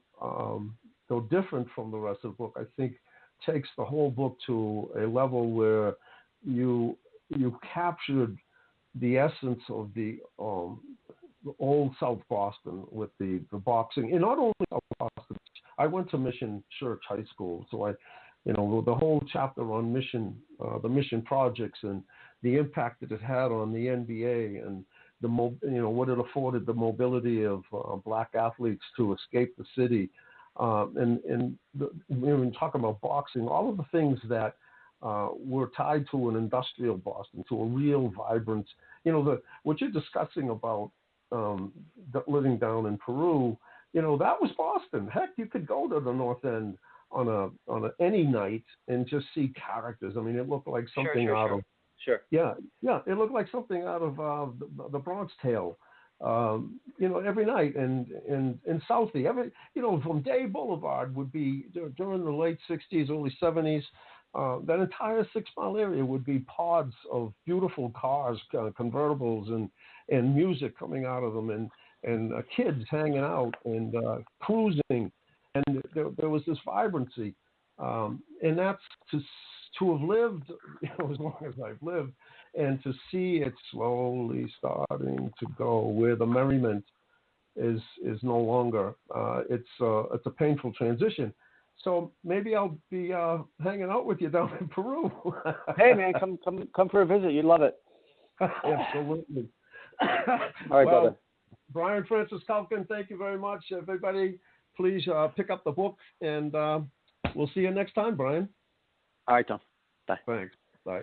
different from the rest of the book, I think takes the whole book to a level where you captured the essence of the old South Boston with the boxing, and not only South Boston. I went to Mission Church High School, so the whole chapter on mission, the mission projects, and the impact that it had on the NBA, and what it afforded the mobility of black athletes to escape the city, and when talking about boxing, all of the things that were tied to an industrial Boston, to a real vibrant, what you're discussing about living down in Peru, that was Boston. Heck, you could go to the North End on any night and just see characters. I mean, it looked like something out of. Sure. Yeah, it looked like something out of the Bronx Tale. Every night, and Southie, from Day Boulevard would be during the late '60s, early '70s. That entire 6 Mile area would be pods of beautiful cars, convertibles, and music coming out of them, and kids hanging out and cruising, and there was this vibrancy, and that's to have lived as long as I've lived, and to see it slowly starting to go where the merriment is no longer. It's a painful transition. So maybe I'll be hanging out with you down in Peru. Hey man, come for a visit. You'd love it. Absolutely. All right, brother. Brian Francis Culkin, thank you very much. Everybody, please pick up the book, and we'll see you next time, Brian. All right, Tom. Bye. Thanks. Bye.